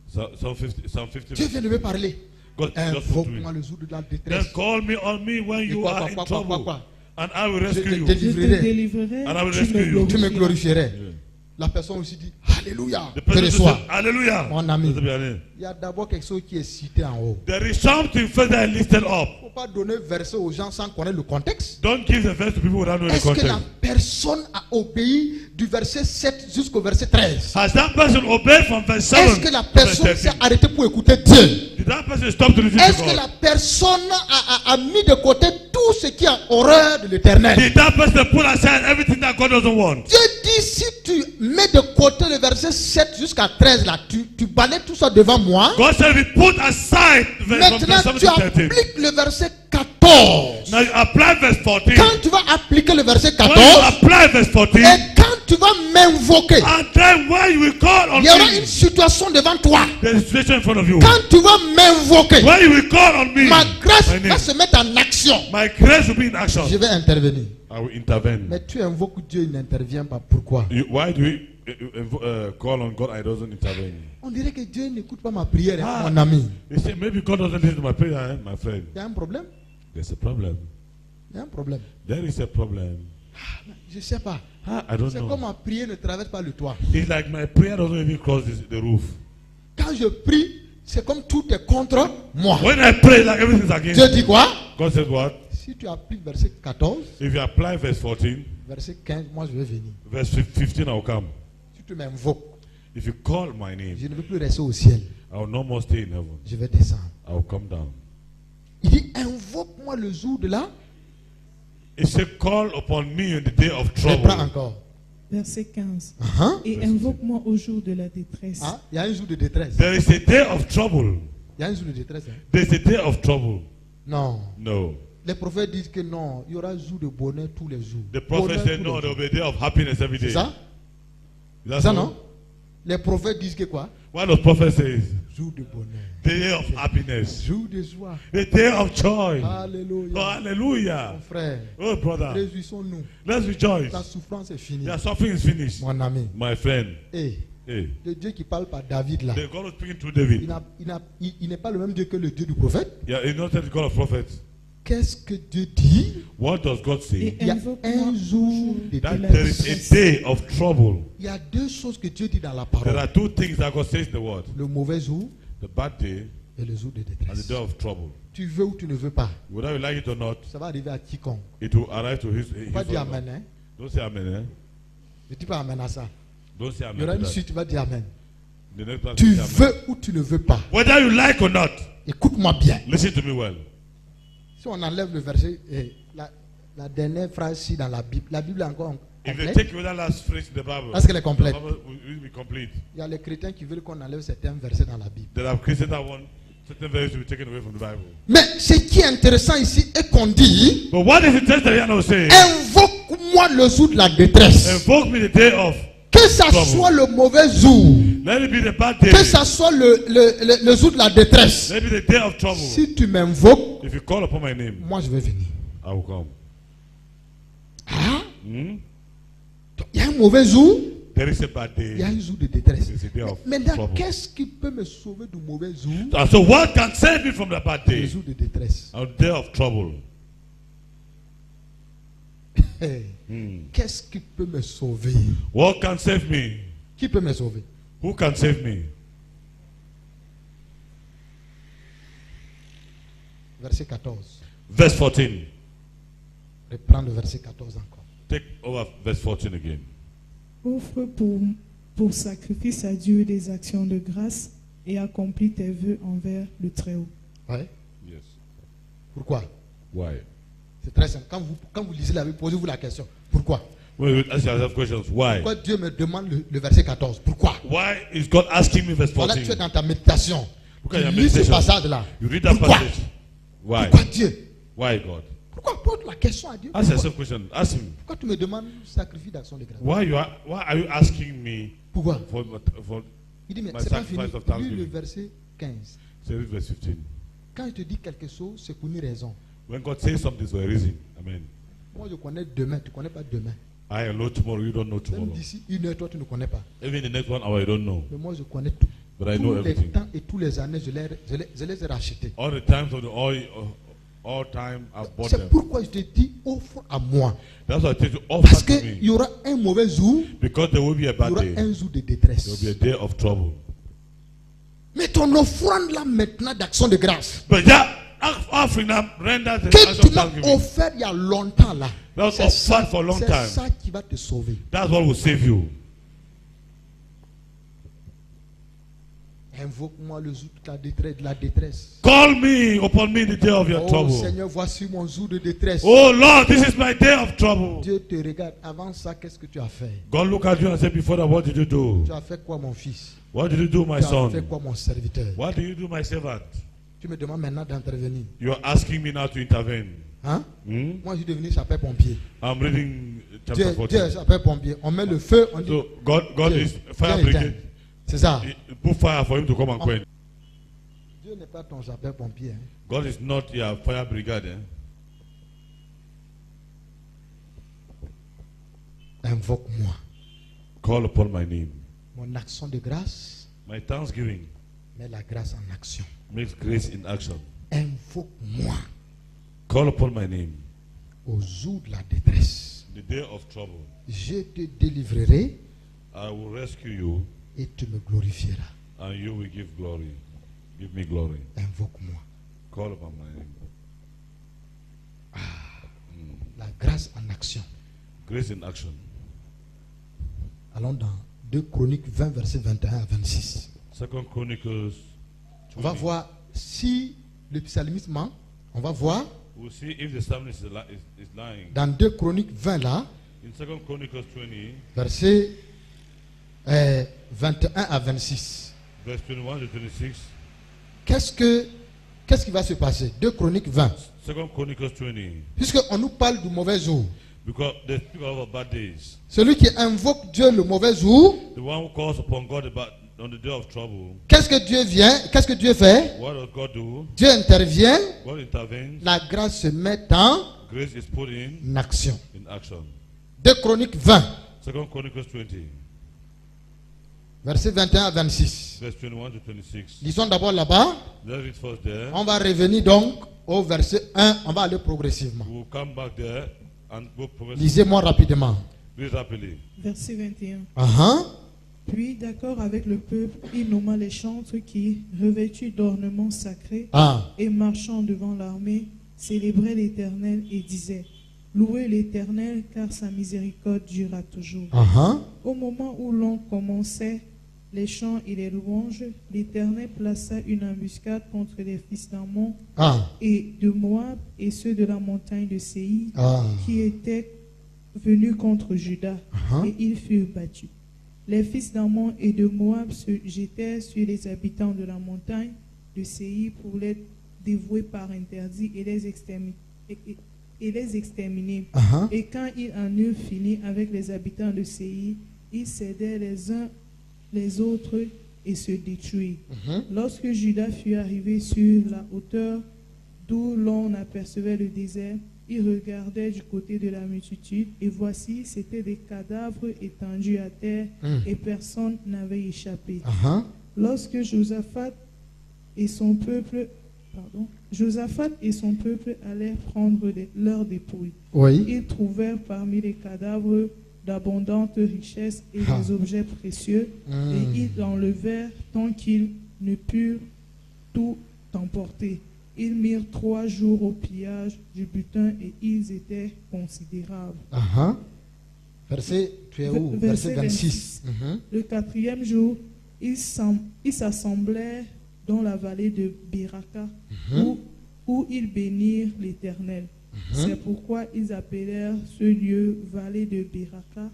S2: Psalm 50.
S1: Dieu vient de me parler.
S2: God just spoke to me.
S1: Invoque-moi le jour de la
S2: Then
S1: détresse.
S2: call me on me when you
S1: Quoi,
S2: are
S1: quoi,
S2: in
S1: quoi,
S2: trouble,
S1: quoi.
S2: and I will
S1: Je
S2: rescue
S1: te
S2: you.
S4: Je te
S1: délivrerai.
S4: délivrerai,
S2: And I will
S4: tu
S2: rescue
S4: me
S2: you.
S1: Tu me
S4: glorifieras.
S1: glorifierais.
S2: Yeah.
S1: La personne aussi dit, Alléluia.
S2: The
S1: Je
S2: person says,
S1: reçois.
S2: Hallelujah.
S1: Mon ami.
S2: Let it be an end.
S1: Il y a d'abord quelque chose qui est cité en haut.
S2: There is something further listed up.
S1: Il ne faut pas donner verset aux gens sans connaître le contexte.
S2: Don't give the verse to people without knowing the
S1: Est-ce que la
S2: context.
S1: personne a obéi du verset 7 jusqu'au verset 13?
S2: Has that person obeyed from verse 7
S1: Est-ce que la
S2: to verse
S1: personne
S2: 13?
S1: s'est arrêtée pour écouter Dieu?
S2: Did that person stop to listen
S1: Est-ce
S2: to
S1: que
S2: God?
S1: la personne a mis de côté tout ce qui a horreur de l'éternel?
S2: Did that person put aside everything that God doesn't want?
S1: Dieu dit, si tu mets de côté le verset 7 jusqu'à 13, là, tu balayes tout ça devant moi.
S2: God said, if you put aside from
S1: Maintenant,
S2: verse 7
S1: tu
S2: to 13.
S1: appliques le verset 14.
S2: Now you apply verse 14.
S1: Quand tu vas appliquer le verset
S2: When you
S1: 14,
S2: apply verse 14,
S1: et quand tu vas m'invoquer,
S2: and then when you will call on
S1: il y aura
S2: me,
S1: une situation devant toi.
S2: there is a situation in front of you.
S1: Quand tu vas m'invoquer,
S2: When you will call on me,
S1: ma grâce
S2: my
S1: va
S2: name,
S1: se mettre en action.
S2: my grace will be in action.
S1: Je vais intervenir.
S2: I will intervene.
S1: Mais tu invoques Dieu, il n'intervient pas. Pourquoi?
S2: Why do we call on God and He doesn't intervene.
S1: On dirait que Dieu n'écoute pas ma prière, hein,
S2: Ah.
S1: mon ami.
S2: You say, maybe God doesn't listen to my prayer, eh, my friend.
S1: Il y a un problème.
S2: There's a problem.
S1: Il y a un problème.
S2: There is a problem.
S1: Je ne sais pas.
S2: I don't
S1: C'est
S2: know.
S1: comme ma prière ne traverse pas le toit.
S2: It's like my prayer doesn't even cross the roof.
S1: Quand je prie, c'est comme tout est contre moi.
S2: When I pray, like everything's against
S1: Dieu
S2: me.
S1: dit quoi?
S2: God says what?
S1: Si tu appliques verset 14,
S2: If you apply verse 14,
S1: verset 15, moi je vais venir.
S2: verse 15, I'll come.
S1: Si tu m'invoques,
S2: If you call my name,
S1: je ne veux plus rester au ciel.
S2: I will no more stay in heaven.
S1: Je vais descendre.
S2: I will come down.
S1: Il dit, invoque-moi le jour de la.
S2: It said, call upon me in the day of
S1: Je prends
S2: trouble.
S1: encore.
S4: Verset 15.
S1: Hein?
S4: Et invoque-moi au jour de la détresse.
S1: Ah, il y a un jour de détresse.
S2: There is a day of trouble.
S1: Il y a un jour de détresse. Hein?
S2: There's a day of trouble.
S1: Non.
S2: No.
S1: Les prophètes disent que non, il y aura un jour de bonheur tous les jours.
S2: The prophet
S1: Bonheur
S2: said,
S1: tous
S2: no,
S1: les
S2: there
S1: jours.
S2: will be a day of happiness every day.
S1: C'est ça?
S2: Is that
S1: C'est ça,
S2: so?
S1: non? Les prophètes disent que quoi?
S2: What the prophet says?
S1: Jour de bonheur.
S2: Day of happiness.
S1: Jour de joie.
S2: The day of joy. Oh,
S1: Alléluia.
S2: hallelujah.
S1: Mon frère,
S2: Oh, brother.
S1: réjouissons-nous.
S2: Let's rejoice.
S1: Ta souffrance est finie.
S2: Their suffering is finished.
S1: Mon ami.
S2: My friend.
S1: Et
S2: Hey.
S1: le Dieu qui parle par David là,
S2: The God was speaking to
S1: il
S2: David.
S1: n'est pas le même Dieu que le Dieu du prophète.
S2: Yeah, he's not the God of prophets.
S1: Qu'est-ce que Dieu dit?
S2: What does God say?
S4: Et
S1: Il y a
S4: invoque-moi
S1: un
S4: au
S1: jour
S4: jour
S1: de
S2: That
S4: la
S2: there is
S4: détresse.
S2: a day of trouble.
S1: Il y a deux choses que Dieu dit dans la
S2: There
S1: parole.
S2: are two things that God says in the word.
S1: Le mauvais jour
S2: The bad day
S1: et le jour de
S2: and the
S1: détresse.
S2: day of trouble.
S1: Tu veux ou tu ne veux pas,
S2: Whether you like it or not,
S1: ça va arriver à quiconque.
S2: it will arrive to his
S1: Tu vas dire
S2: or not.
S1: Amen. Hein?
S2: Don't say amen, eh?
S1: Ne dis pas Amen à ça.
S2: Don't say
S1: Il y aura
S2: amen.
S1: une
S2: To that.
S1: suite, tu vas dire Amen.
S2: The next one
S1: Tu
S2: say amen.
S1: veux ou tu ne veux pas.
S2: Whether you like or not,
S1: Écoute-moi bien.
S2: listen to me well.
S1: Si on enlève le verset, la dernière phrase ici dans la Bible est encore
S2: If you
S1: complète.
S2: take away that last phrase in the Bible,
S1: Parce qu'elle est complète.
S2: the Bible will be complete.
S1: Il y a les chrétiens qui veulent qu'on enlève certains versets dans la Bible.
S2: There are Christians that want certain verses to be taken away from the Bible.
S1: Mais ce qui est intéressant ici est qu'on dit,
S2: But what is the text that you are now saying?
S1: invoque-moi le jour de la détresse.
S2: Invoke me the day of.
S1: Que ça soit le mauvais jour,
S2: Let it be the bad day.
S1: que ça soit le jour de la détresse.
S2: Let it be the day of trouble.
S1: Si tu m'invoques,
S2: If you call upon my name,
S1: moi je vais venir.
S2: I will come.
S1: Ah,
S2: Hmm?
S1: il y a un mauvais jour,
S2: There is a bad
S1: il y a
S2: day.
S1: un jour de détresse.
S2: There is a day of
S1: Maintenant,
S2: trouble.
S1: qu'est-ce qui peut me sauver du mauvais jour?
S2: And so what can save me from the bad
S1: Le
S2: day?
S1: jour de détresse.
S2: A day of trouble.
S1: Hey,
S2: Hmm.
S1: qu'est-ce qui peut me sauver?
S2: What can save me?
S1: Qui peut me sauver?
S2: Who can save me?
S1: Verset 14.
S2: Verse 14.
S1: Reprends le verset 14 encore.
S2: Take over verse 14 again.
S4: Offre pour sacrifice à Dieu des actions de grâce et accomplis tes vœux envers le Très-Haut.
S1: Ouais.
S2: Yes.
S1: Pourquoi?
S2: Why?
S1: C'est très simple. Quand vous lisez la Bible, posez-vous la question. Pourquoi?
S2: Well, ask yourself questions. Why?
S1: Pourquoi Dieu me demande le verset 14? Pourquoi?
S2: Why is God asking me verse
S1: Voilà, tu es
S2: 14?
S1: dans ta méditation.
S2: Look at
S1: Tu
S2: your
S1: lis ce
S2: meditation.
S1: passage-là.
S2: You read that
S1: Pourquoi?
S2: passage. Why?
S1: Pourquoi Dieu?
S2: Why God?
S1: Pourquoi pose la question à Dieu?
S2: Ask
S1: Pourquoi,
S2: yourself question. Ask him.
S1: pourquoi tu me demandes sacrifice d'action de grâce?
S2: Why are you asking me
S1: Pourquoi?
S2: for
S1: Il dit, mais
S2: my
S1: c'est pas fini.
S2: sacrifice of
S1: Lis
S2: thanksgiving?
S1: le verset 15.
S2: Say verse 15.
S1: Quand il te dit quelque chose, c'est pour une raison.
S2: When God says something, it's for a reason. Amen.
S1: Moi, je connais demain, tu ne connais pas demain.
S2: I know tomorrow, you don't know
S1: Même
S2: tomorrow.
S1: d'ici une heure, toi, tu ne connais pas.
S2: Even the next 1 hour, you don't know.
S1: Mais moi, je connais tout.
S2: But I know
S1: Tous les
S2: everything.
S1: temps et tous les années, je les ai rachetés.
S2: All the times of the all time I've bought
S1: C'est
S2: them.
S1: pourquoi je te dis, offre à moi.
S2: That's why I tell you,
S1: Parce
S2: offer to
S1: qu'il
S2: me.
S1: y aura un mauvais jour,
S2: Because there will be a
S1: il y
S2: bad
S1: aura
S2: day.
S1: un jour de
S2: There
S1: détresse.
S2: will be a day of trouble.
S1: Mais ton offrande là maintenant d'action de grâce,
S2: But that offering now renders the
S1: que
S2: act
S1: tu
S2: of
S1: m'as
S2: thanksgiving.
S1: offert il y a longtemps là,
S2: That was
S1: c'est ça,
S2: offered for a long
S1: c'est
S2: time.
S1: ça qui va te sauver.
S2: That's what will save you.
S1: Invoque-moi le jour de la détresse.
S2: Call me upon me the day of your
S1: Oh
S2: trouble.
S1: Seigneur, voici mon jour de détresse.
S2: Oh Lord, this is my day of trouble.
S1: Dieu te regarde. Avant ça, qu'est-ce que tu as fait?
S2: God look at you and say, before that, what did you do?
S1: Tu as fait quoi, mon fils?
S2: What did you do, my
S1: Tu as
S2: son?
S1: fait quoi, mon serviteur?
S2: What do you do, my servant?
S1: Tu me demandes maintenant d'intervenir.
S2: You are asking me now to intervene.
S1: Hein?
S2: Hmm?
S1: Moi, je suis devenu sapeur-pompier.
S2: I'm reading chapter
S1: Dieu est
S2: 14.
S1: sapeur-pompier. On met le feu, on dit.
S2: So God
S1: Dieu,
S2: is fire
S1: viens,
S2: brigade.
S1: éteins. C'est ça.
S2: He put fire for him to come and quench.
S1: Dieu n'est pas ton sapeur-pompier. Hein.
S2: God is not your fire brigade. Eh?
S1: Invoque-moi.
S2: Call upon my name.
S1: Mon action de grâce
S2: My thanksgiving
S1: met la grâce en action.
S2: makes grace in action.
S1: Invoque-moi
S2: Call upon my name.
S1: au jour de la détresse.
S2: The day of trouble,
S1: Je te délivrerai
S2: I will rescue you,
S1: et tu me glorifieras.
S2: and you will give glory. Give me glory.
S1: Invoque-moi.
S2: Call upon my name.
S1: La grâce en action.
S2: Grace in action.
S1: Allons dans 2 Chroniques 20, versets 21 à 26.
S2: Second Chronicles.
S1: On va
S2: 20.
S1: voir si le psalmiste ment. On va voir
S2: We'll see if the psalmist is lying.
S1: dans 2 Chroniques 20 là,
S2: In Second Chronicles 20,
S1: versets 21 à 26.
S2: verse 21 to 26.
S1: Qu'est-ce qui va se passer? 2 Chroniques 20.
S2: Second Chronicles 20.
S1: Puisqu'on nous parle du mauvais jour.
S2: Because they speak of bad days.
S1: Celui qui invoque Dieu le mauvais jour,
S2: The one who calls upon God on the day of trouble.
S1: qu'est-ce que Dieu fait?
S2: What does God do?
S1: Dieu intervient,
S2: God intervenes.
S1: la grâce se met en
S2: Grace is put in
S1: action.
S2: action.
S1: 2 Chroniques 20,
S2: Second Chronicles 20,
S1: versets 21 à 26.
S2: verse 21 to 26.
S1: Lisons d'abord là-bas.
S2: Let's read first there.
S1: On va revenir donc au verset 1. On va aller progressivement.
S2: We'll come back there and go progressively.
S1: Lisez-moi rapidement.
S2: Read rapidly.
S4: Verset 21.
S1: Uh-huh.
S4: Puis, d'accord avec le peuple, il nomma les chantres qui, revêtus d'ornements sacrés
S1: Ah.
S4: et marchant devant l'armée, célébraient l'Éternel et disaient: Louez l'Éternel, car sa miséricorde durera toujours.
S1: Uh-huh.
S4: Au moment où l'on commençait les chants et les louanges, l'Éternel plaça une embuscade contre les fils d'Ammon
S1: Ah.
S4: et de Moab et ceux de la montagne de Séir
S1: Ah.
S4: qui étaient venus contre Juda,
S1: Uh-huh.
S4: et ils furent battus. Les fils d'Ammon et de Moab se jetèrent sur les habitants de la montagne de Séir pour les dévouer par interdit et les exterminer.
S1: Uh-huh.
S4: Et quand ils en eurent fini avec les habitants de Séir, ils cédèrent les uns les autres et se détruisirent.
S1: Mhm.
S4: Lorsque Juda fut arrivé sur la hauteur d'où l'on apercevait le désert, il regardait du côté de la multitude, et voici, c'étaient des cadavres étendus à terre, et personne n'avait échappé.
S1: Uh-huh.
S4: Lorsque Josaphat et son peuple allèrent prendre leurs dépouilles,
S1: Oui.
S4: ils trouvèrent parmi les cadavres d'abondantes richesses et
S1: Ah.
S4: des objets précieux, et ils l'enlevèrent tant qu'ils ne purent tout emporter. Ils mirent 3 jours au pillage du butin et ils étaient considérables.
S1: Uh-huh. Verset, tu es où? Verset 26. Mhm.
S4: Le 4e jour, ils s'assemblèrent dans la vallée de Beraka, où ils bénirent l'Éternel. C'est pourquoi ils appelèrent ce lieu vallée de Beraka,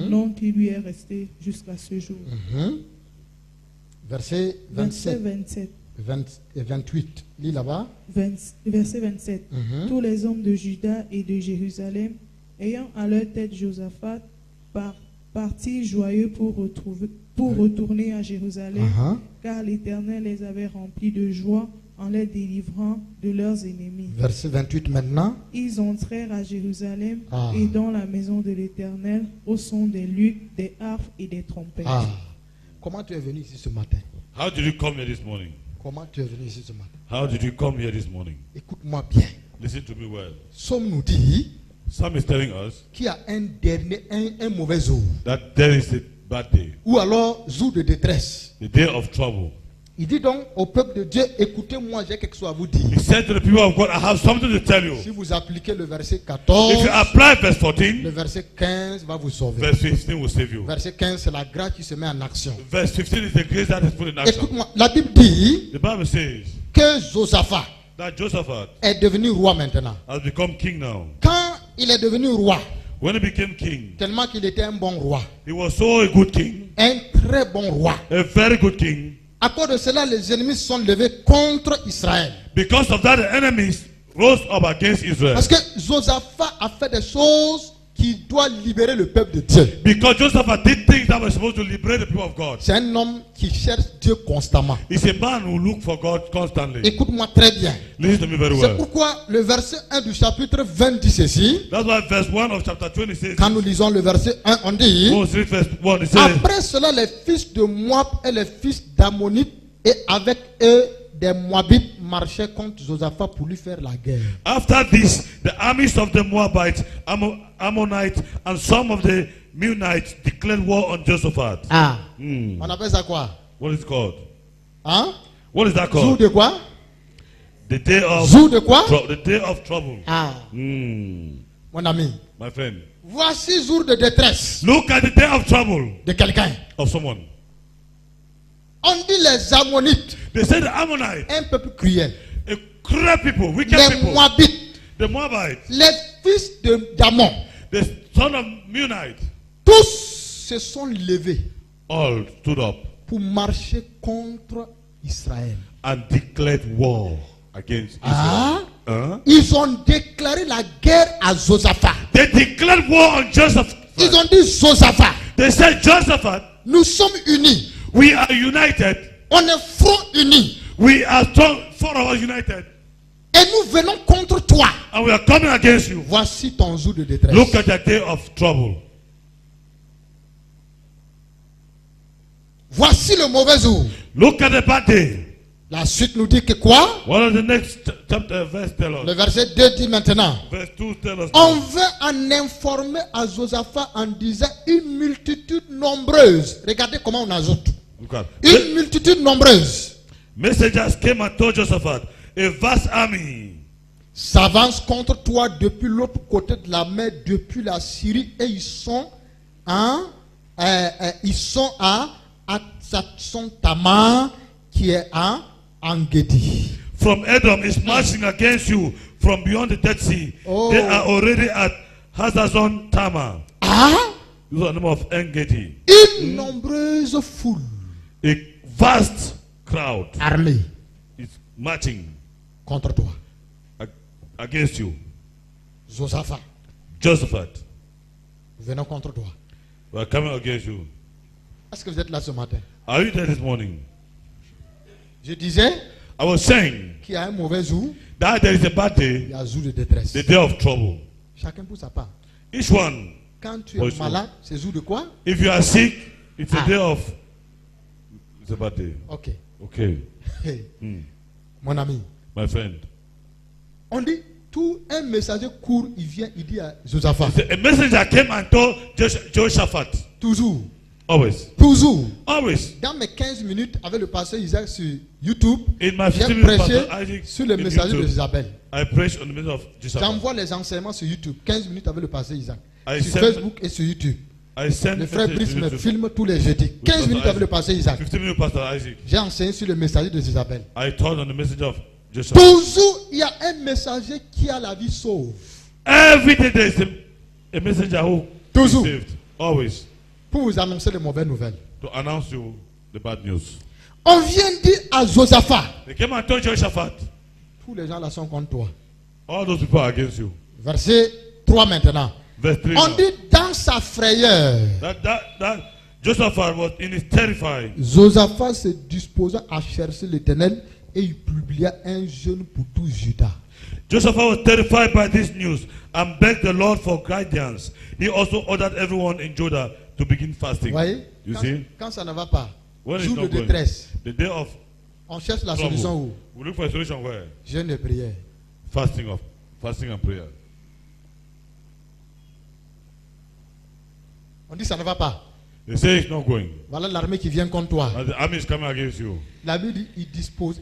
S4: nom qui lui est resté jusqu'à ce jour.
S1: Mhm. Verset 27
S4: Verset 27.
S1: et 28. Lis là-bas.
S4: Verset 27.
S1: Mhm.
S4: Tous les hommes de Juda et de Jérusalem, ayant à leur tête Josaphat, partirent joyeux pour retourner à Jérusalem,
S1: Uh-huh.
S4: car l'Éternel les avait remplis de joie en les délivrant de leurs ennemis.
S1: Verset 28 maintenant.
S4: Ils entrèrent à Jérusalem
S1: Ah.
S4: et dans la maison de l'Éternel au son des luttes, des harpes et des trompettes.
S1: Ah. Comment tu es venu ici ce matin?
S2: How did you come here this morning?
S1: Comment tu es venu ici ce matin?
S2: How did you come here this morning?
S1: Écoute-moi bien.
S2: Listen to me well.
S1: Somme nous dit
S2: Psalm is telling us
S1: qu'il y a un mauvais jour.
S2: that there is a bad day,
S1: Ou alors jour de détresse.
S2: the day of trouble.
S1: Il dit donc au peuple de Dieu, écoutez-moi, j'ai quelque chose à vous
S2: He
S1: dire.
S2: said to the people of God, I have something to tell you.
S1: Si vous appliquez le verset
S2: If
S1: 14,
S2: you apply verse
S1: le
S2: 14,
S1: verset 15 va vous sauver.
S2: verse 15 will save you.
S1: Verset 15, c'est la grâce qui se met en action.
S2: Verse 15 is the grace that is put in action.
S1: Écoute-moi, la Bible dit
S2: The Bible says
S1: que Josaphat
S2: that Josaphat
S1: est devenu roi maintenant.
S2: has become king now.
S1: Quand il est devenu roi,
S2: When he became king,
S1: tellement qu'il était un bon roi,
S2: he was so a good king,
S1: un très bon roi.
S2: a very good king.
S1: À cause de cela, les ennemis sont levés contre Israël.
S2: Because of that, the enemies rose up against Israel.
S1: Parce que Josaphat a fait des choses qui doit libérer le peuple de Dieu.
S2: Because Joseph did things that were supposed to liberate the people of God.
S1: C'est un homme qui cherche Dieu constamment.
S2: He's a man who look for God constantly.
S1: Écoute-moi très bien.
S2: Listen to me very
S1: C'est
S2: well.
S1: pourquoi le verset 1 du chapitre 20 dit ceci.
S2: That's why verse 1 of chapter 20 says,
S1: Quand nous lisons le verset 1, on dit:
S2: oh, read verse 1, it says,
S1: après cela, les fils de Moab et les fils d'Ammonites et avec eux des Moabites marchaient contre Josaphat pour lui faire la guerre.
S2: after this, the armies of the Moabites, Ammonites, and some of the Meunites declared war on Josaphat.
S1: Ah.
S2: Hmm.
S1: On appelle ça quoi?
S2: What is it called?
S1: Hein?
S2: What is that
S1: Jour
S2: called?
S1: de quoi?
S2: The day of
S1: Jour de quoi?
S2: the day of trouble.
S1: Ah.
S2: Hmm.
S1: Mon ami.
S2: My friend,
S1: Voici jour de détresse
S2: look at the day of trouble
S1: de quelqu'un.
S2: of someone.
S1: On dit les Ammonites,
S2: They say the Ammonites,
S1: un peuple cruel.
S2: a cruel people, wicked
S1: Les
S2: people.
S1: Moabites,
S2: The Moabites,
S1: les fils d'Ammon,
S2: the son of Meunite,
S1: tous se sont levés
S2: all stood up
S1: pour marcher contre Israël.
S2: and declared war against Israel.
S1: Ah,
S2: Huh?
S1: ils ont déclaré la guerre à Josaphat.
S2: They declared war on Joseph.
S1: Ils ont dit: Josaphat,
S2: They said, Josephat,
S1: nous sommes unis.
S2: we are united.
S1: On est front uni.
S2: We are strong, four of us united.
S1: Et nous venons contre toi.
S2: And we are coming against you.
S1: Voici ton jour de détresse.
S2: Look at the day of trouble.
S1: Voici le mauvais jour.
S2: Look at the bad day.
S1: La suite nous dit que quoi?
S2: What does the next chapter verse tell
S1: Le
S2: us?
S1: verset 2 dit maintenant:
S2: Verse 2 tell us.
S1: on veut en informer à Josaphat en disant une multitude nombreuse. Regardez comment on ajoute.
S2: Look at.
S1: Une multitude nombreuse
S2: Messengers came and told Josaphat, a vast army
S1: s'avance contre toi depuis l'autre côté de la mer, depuis la Syrie, et ils sont à Satson Tamar qui est à Engedi.
S2: from Edom is marching against you from beyond the Dead Sea.
S1: Oh.
S2: They are already at Hazazon Tamar.
S1: Ah,
S2: Those are the name of Engedi.
S1: une nombreuse foule
S2: A vast crowd
S1: armée
S2: is marching
S1: contre toi.
S2: against you.
S1: Josaphat,
S2: Josaphat,
S1: venons contre toi.
S2: we are coming against you.
S1: Est-ce que vous êtes là ce matin?
S2: Are you there this morning?
S1: Je disais
S2: I was saying
S1: qu'il y a un mauvais jour,
S2: that there is a bad day,
S1: il y a un jour de détresse.
S2: the day of trouble.
S1: Chacun pour sa part.
S2: Each one.
S1: Quand tu
S2: Oui,
S1: es
S2: c'est
S1: malade, c'est jour de quoi?
S2: If you are sick, it's
S1: Ah.
S2: a day of. It's a bad day.
S1: Ok.
S2: Okay.
S1: Hey,
S2: Hmm.
S1: mon ami,
S2: My friend.
S1: on dit tout un messager court, il vient, il dit à Josaphat,
S2: A messenger came and told Jehoshaphat.
S1: toujours,
S2: Always.
S1: toujours.
S2: Always.
S1: Dans mes 15 minutes avec le pasteur Isaac sur YouTube,
S2: In my 50
S1: j'ai
S2: minutes,
S1: prêché
S2: Pastor Isaac,
S1: sur le
S2: in
S1: messager de
S2: YouTube,
S1: Isabelle.
S2: I preach on the message of Jehoshaphat.
S1: J'envoie les enseignements sur YouTube, 15 minutes avec le pasteur Isaac.
S2: I
S1: Sur
S2: send-
S1: Facebook et sur YouTube.
S2: I send
S1: Le frère
S2: message
S1: Brice
S2: to
S1: me
S2: YouTube.
S1: filme tous les jeudis. 15
S2: Pastor
S1: minutes avec le
S2: Isaac.
S1: pasteur Isaac.
S2: 50 minutes, Pastor Isaac.
S1: J'ai enseigné sur le messager de Isabelle.
S2: I taught on the message of Jehoshaphat.
S1: Toujours, il y a un messager qui a la vie sauve.
S2: Every day there is a messenger who
S1: Toujours.
S2: is saved. Always.
S1: Pour vous annoncer les mauvaises nouvelles.
S2: To announce you the bad news.
S1: On vient dire à Josaphat,
S2: They came and told Jehoshaphat,
S1: tous les gens là sont contre toi.
S2: all those people are against you.
S1: Verset 3 maintenant.
S2: Verse 3
S1: On
S2: now.
S1: dit dans sa frayeur,
S2: That Josaphat was in his terrifying.
S1: Josaphat se disposa à chercher l'Éternel et il publia un jeûne pour tout Juda.
S2: Josaphat was terrified by this news and begged the Lord for guidance. He also ordered everyone in Judah to begin fasting.
S1: Voyez,
S2: You
S1: quand,
S2: see?
S1: quand ça ne va pas,
S2: When it's
S1: jour de
S2: not going,
S1: détresse,
S2: the day of
S1: on cherche la solution
S2: trouble,
S1: où?
S2: we look for a solution where?
S1: Jeûne et prière.
S2: Fasting and prayer.
S1: On dit ça ne va pas.
S2: They say it's not going.
S1: Voilà l'armée qui vient contre toi.
S2: And the army is coming against you.
S1: La Bible dit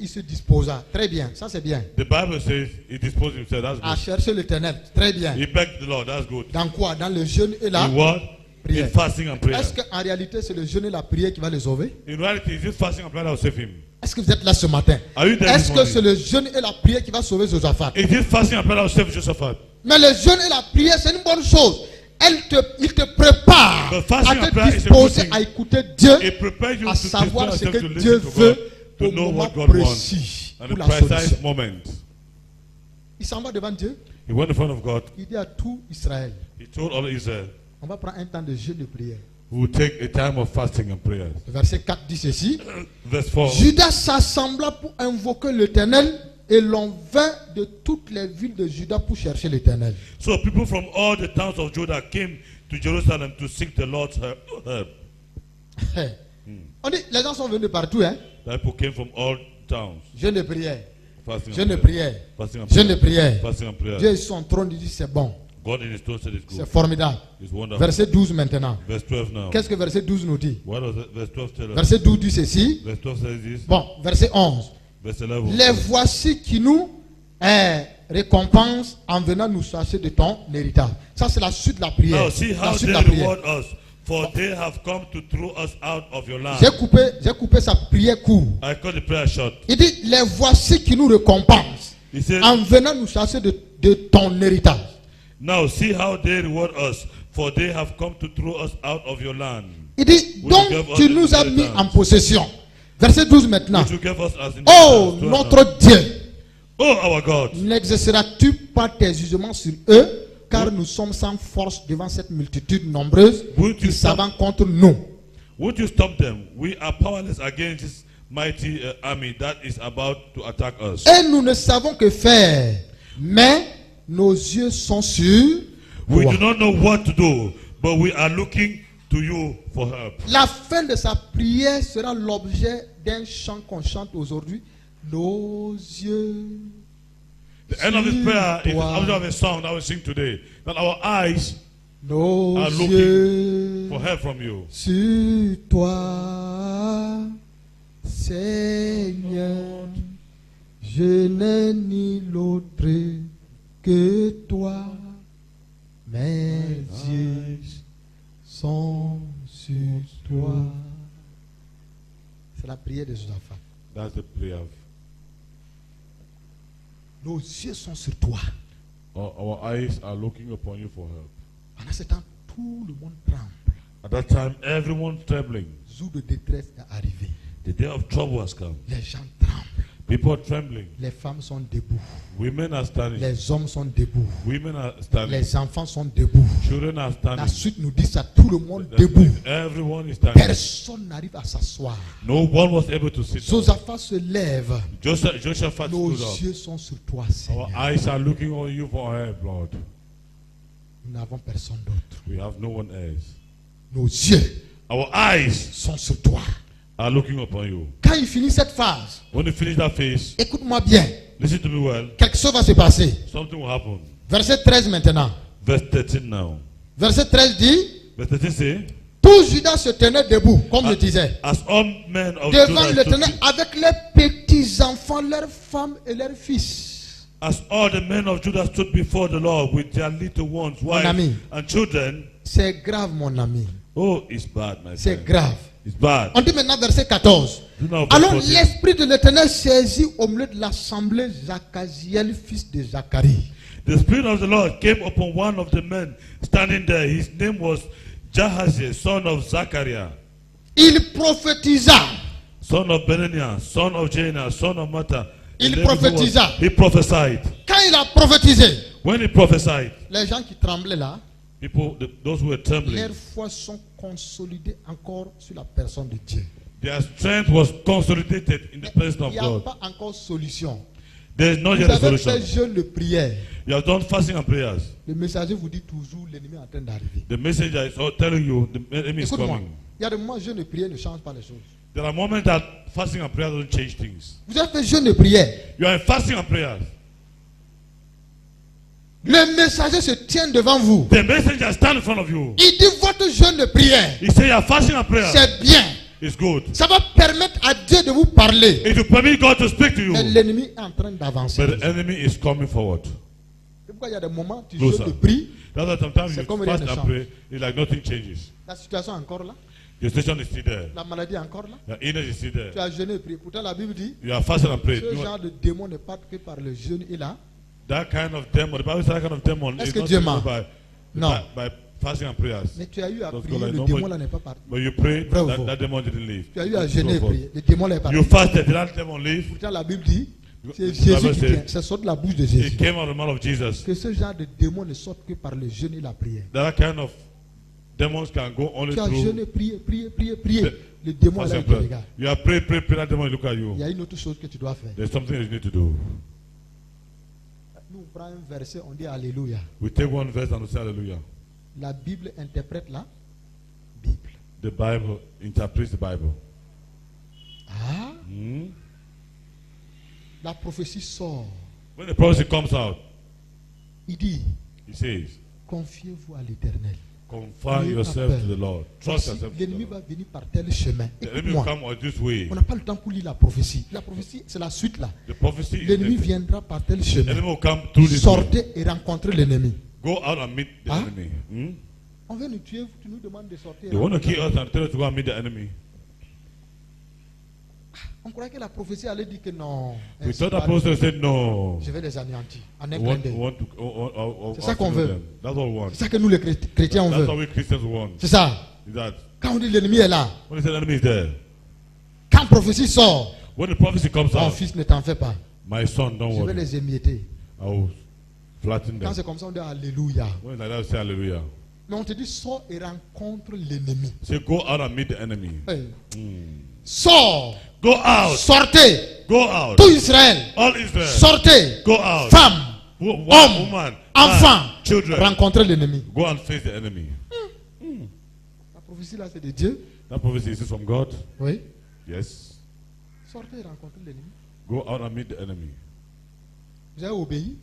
S1: il se disposa. Très bien, ça c'est bien.
S2: The Bible says he disposed himself. That's
S1: À
S2: good.
S1: chercher l'Éternel. Très bien.
S2: He begged the Lord. That's good.
S1: Dans quoi? Dans le jeûne et la
S2: In what?
S1: prière.
S2: In fasting and prayer.
S1: Est-ce qu'en réalité c'est le jeûne et la prière qui va les sauver?
S2: In reality, is it fasting and prayer that will save him?
S1: Est-ce que vous êtes là ce matin?
S2: Are you there
S1: Est-ce
S2: this
S1: que
S2: morning?
S1: c'est le jeûne et la prière qui va sauver Josaphat?
S2: Is it fasting and prayer that will save Josaphat?
S1: Mais le jeûne et la prière c'est une bonne chose. Il te prépare
S2: The fasting
S1: à
S2: and prayer
S1: te
S2: is a
S1: disposer
S2: good thing.
S1: à écouter Dieu,
S2: It prepares you
S1: à
S2: to
S1: savoir ce
S2: yourself
S1: que
S2: to
S1: Dieu
S2: listen to
S1: veut
S2: God, to
S1: au
S2: know
S1: moment
S2: what God wants,
S1: précis
S2: and
S1: pour
S2: the
S1: la
S2: precise
S1: solution.
S2: moment.
S1: Il s'en va devant Dieu.
S2: He went in front of God.
S1: Il dit à tout Israël,
S2: He told all Israel,
S1: on va prendre un temps de jeûne et de prière.
S2: we will take a time of fasting and prayers.
S1: Le verset 4 dit ceci.
S2: Verse 4.
S1: Judas s'assembla pour invoquer l'Éternel et l'on vint de toutes les villes de Juda pour chercher l'Éternel.
S2: So people from all the towns of Judah came to Jerusalem to seek the Lord's help.
S1: On dit, les gens sont venus de partout, hein.
S2: The people came from all towns.
S1: Jeûne et prière.
S2: Fasting
S1: Jeûne et
S2: and
S1: prière.
S2: prayer. Fasting and
S1: Jeûne et
S2: prayer.
S1: prière.
S2: Fasting and prayer.
S1: Dieu est sur son trône, il dit c'est bon.
S2: God in his throne said it's
S1: C'est
S2: good.
S1: formidable.
S2: It's wonderful.
S1: Verset 12 maintenant.
S2: Verse 12 now.
S1: Qu'est-ce que verset 12 nous dit?
S2: What does verse 12 tell us?
S1: Verset 12 dit ceci.
S2: Verse 12 says this.
S1: Bon, verset 11.
S2: Verse 11.
S1: Les voici qui nous récompensent en venant nous chercher de ton héritage. Ça, c'est la suite de la prière.
S2: Now see
S1: La
S2: how
S1: suite
S2: they
S1: de la prière.
S2: reward us, for they have come to throw us out of your land.
S1: J'ai coupé sa prière court.
S2: I cut the prayer short.
S1: Il dit, les voici qui nous récompensent
S2: He said,
S1: en venant nous chercher de ton héritage.
S2: now see how they reward us, for they have come to throw us out of your land.
S1: Il dit,
S2: Will
S1: donc
S2: you give us
S1: tu nous as mis
S2: inheritance?
S1: en possession. Verset 12 maintenant.
S2: Which you gave us as
S1: Oh,
S2: inheritance to us.
S1: notre Dieu,
S2: Oh, our God,
S1: n'exerceras-tu pas tes jugements sur eux, car nous sommes sans force devant cette multitude nombreuse
S2: Will
S1: qui
S2: you stop-
S1: s'avance contre nous.
S2: would you stop them? We are powerless against this mighty army that is about to attack us.
S1: Et nous ne savons que faire, mais nos yeux sont sur
S2: We
S1: toi.
S2: do not know what to do, but we are looking to you for help.
S1: La fin de sa prière sera l'objet d'un chant qu'on chante aujourd'hui. Nos yeux.
S2: The end of this prayer is the
S1: Toi.
S2: object of a song that we sing today. That our eyes
S1: Nos
S2: are looking
S1: yeux
S2: for help from you.
S1: sur toi, Seigneur. Je n'ai ni l'autre que toi. Mes yeux sont sur toi. C'est la prière de Josaphat.
S2: That's the prayer.
S1: Nos yeux sont sur toi.
S2: Our eyes are looking upon you for help.
S1: Pendant ce temps, tout le monde tremble.
S2: At that time, everyone's trembling.
S1: Jour de détresse est arrivé.
S2: The day of trouble has come.
S1: Les gens tremblent.
S2: People are trembling.
S1: Les femmes sont debout.
S2: Women are standing.
S1: Les hommes sont debout.
S2: Women are standing.
S1: Les enfants sont debout.
S2: Children are
S1: La
S2: standing.
S1: suite nous dit ça, tout le monde debout.
S2: Everyone is standing.
S1: Personne n'arrive à s'asseoir.
S2: No one was able to sit down.
S1: Josaphat se lève.
S2: Josaphat
S1: Nos
S2: stood up.
S1: yeux sont sur toi,
S2: Our
S1: Seigneur.
S2: eyes are looking on you for help, Lord.
S1: Nous n'avons personne d'autre.
S2: We have no one else.
S1: Nos yeux
S2: Our eyes
S1: sont sur toi.
S2: are looking upon you.
S1: Quand il finit cette phase,
S2: When you finish that phase,
S1: écoute-moi bien.
S2: listen to me well.
S1: Quelque chose va se passer.
S2: Something will happen.
S1: Verset 13 maintenant.
S2: Verse 13 now.
S1: Verset 13 dit,
S2: Verse 13 say,
S1: tout Judas se tenait debout, comme je disais,
S2: as all men of
S1: devant
S2: Judah
S1: l'Éternel
S2: stood,
S1: avec leurs petits-enfants, leurs femmes et leurs fils.
S2: as all the men of Judah stood before the Lord with their little ones, wives
S1: ami.
S2: and children.
S1: C'est grave, mon ami.
S2: Oh, it's bad, my
S1: C'est
S2: friend.
S1: grave.
S2: It's bad.
S1: On dit maintenant verset 14.
S2: Now, verse
S1: Alors
S2: 14.
S1: l'esprit de l'Éternel saisit au milieu de l'assemblée Zachaziel, fils de Zacharie.
S2: The Spirit of the Lord came upon one of the men standing there. His name was Jahaziel, son of Zachariah,
S1: Il prophétisa.
S2: son of Benaniah, son of Jaina, son of Mattah.
S1: Il
S2: And everyone-
S1: prophétisa.
S2: He prophesied.
S1: Quand il a prophétisé,
S2: When he prophesied,
S1: les gens qui tremblaient là,
S2: people, those who were trembling,
S1: leurs foi sont consolidées encore sur la personne de Dieu.
S2: their strength was consolidated in the presence
S1: Il
S2: of
S1: n'y a
S2: God.
S1: pas encore solution.
S2: There is not
S1: Vous
S2: yet a
S1: avez fait
S2: solution.
S1: jeûne de prière.
S2: You have done fasting and prayers.
S1: Le messager vous dit toujours l'ennemi est en train d'arriver.
S2: The messenger is telling you the enemy is
S1: Écoute-moi,
S2: coming.
S1: il y a des moments jeûne de prière ne change pas les choses.
S2: There are moments that fasting and prayer doesn't change things.
S1: Vous avez fait jeûne de prière.
S2: You are in fasting and prayers.
S1: Le messager se tient devant vous.
S2: The messenger stands in front of you.
S1: Il dit votre jeûne de prière,
S2: He said you are fasting and prayer.
S1: c'est bien.
S2: It's good.
S1: Ça va permettre à Dieu de vous parler.
S2: It will permit God to speak to you.
S1: Mais l'ennemi est en train d'avancer.
S2: But the enemy is coming forward.
S1: C'est pourquoi il y a des moments tu
S2: Closer.
S1: jeûnes de prière,
S2: That's why sometimes
S1: C'est
S2: you
S1: comme
S2: fast
S1: rien ne
S2: and
S1: change.
S2: pray, it's like nothing changes.
S1: la situation est encore là,
S2: Your station is still there.
S1: la maladie est encore là.
S2: Your illness is still there.
S1: Tu as jeûné et prié. Pourtant la Bible dit,
S2: You are fasting and praying.
S1: ce genre de démon n'est pas que par le jeûne et là.
S2: That kind of demon, the Bible says that kind of demon
S1: Est-ce
S2: is
S1: que
S2: not
S1: Dieu
S2: taken
S1: ment?
S2: by,
S1: Non.
S2: by fasting and prayers.
S1: Mais tu as eu à
S2: Don't
S1: prier,
S2: go like
S1: le
S2: nobody.
S1: démon là n'est pas parti.
S2: But you prayed,
S1: Bravo.
S2: that demon didn't leave.
S1: Tu as eu à
S2: So
S1: jeûner et
S2: forth.
S1: prier, le démon là est parti.
S2: You fasted, did that demon leave?
S1: Pourtant la Bible dit, C'est
S2: The
S1: Jésus
S2: Bible
S1: qui
S2: says,
S1: vient. Ça sort de la bouche de
S2: it
S1: Jésus.
S2: came out of the mouth of Jesus.
S1: Que ce genre de démon ne sorte que par le jeûne et la prière.
S2: That kind of demons can go only
S1: Tu as jeûné,
S2: through
S1: prié, prié, prié, prié.
S2: The-
S1: Le démon est
S2: fasting
S1: là,
S2: and
S1: il te
S2: prayer.
S1: regarde.
S2: You are pray, pray, pray, that demon will look at you.
S1: Il y a une autre chose que tu dois faire.
S2: There's something you need to do.
S1: Nous on prend un verset, on dit Alléluia.
S2: We take one verse and we say hallelujah.
S1: La Bible interprète la Bible.
S2: The Bible interprets the Bible.
S1: Ah,
S2: Hmm?
S1: la prophétie sort.
S2: When the prophecy comes out,
S1: Il dit,
S2: he says,
S1: confiez-vous à l'Éternel.
S2: confine
S1: N'ayez pas
S2: yourself
S1: peur.
S2: to the Lord. Trust
S1: Voici,
S2: yourself to the
S1: l'ennemi
S2: Lord.
S1: va venir par tel chemin.
S2: The enemy will
S1: Écoute-moi,
S2: come on this way.
S1: on n'a pas le temps pour lire la prophétie. La prophétie, c'est la suite là.
S2: The prophecy is
S1: L'ennemi
S2: the
S1: viendra par tel
S2: enemy
S1: chemin.
S2: will come through this way.
S1: Sortez et rencontrez l'ennemi.
S2: Go out and meet the
S1: Huh?
S2: enemy. Hmm?
S1: On veut nous tuer, tu nous demandes de sortir.
S2: They want to kill us and tell us to go and meet the enemy.
S1: On croyait que la prophétie allait dire que non.
S2: We
S1: ainsi
S2: thought the
S1: va-
S2: apostle said no.
S1: Je vais les anéantir. En un
S2: We
S1: clin
S2: want,
S1: d'œil.
S2: c'est
S1: ça qu'on veut.
S2: That's what we want.
S1: C'est ça que nous les chrétiens on
S2: That's
S1: veut.
S2: what we Christians want.
S1: C'est ça.
S2: Is that
S1: Quand on dit l'ennemi est là,
S2: when they say the enemy is there,
S1: quand la prophétie sort,
S2: when the prophecy comes
S1: mon
S2: out,
S1: fils ne t'en fais pas.
S2: my son, don't
S1: Je vais
S2: worry.
S1: les émietter.
S2: I will flatten
S1: Quand
S2: them.
S1: c'est comme ça, on dit Alléluia.
S2: When it's like that, we say hallelujah.
S1: Mais on te dit sors et rencontre l'ennemi.
S2: Say go out and meet the enemy.
S1: Hey.
S2: Hmm.
S1: Sors.
S2: Go out.
S1: Sortez.
S2: Go out.
S1: Tout Israël.
S2: All Israel.
S1: Sortez.
S2: Go out.
S1: Femmes.
S2: Woman,
S1: enfants.
S2: man, children.
S1: Rencontrez l'ennemi.
S2: Go and face the enemy.
S1: La prophétie là, c'est de Dieu.
S2: That prophecy is it from God?
S1: Oui.
S2: Yes.
S1: Sortez et rencontrez l'ennemi.
S2: Go out and meet the enemy.
S1: Vous avez obéi.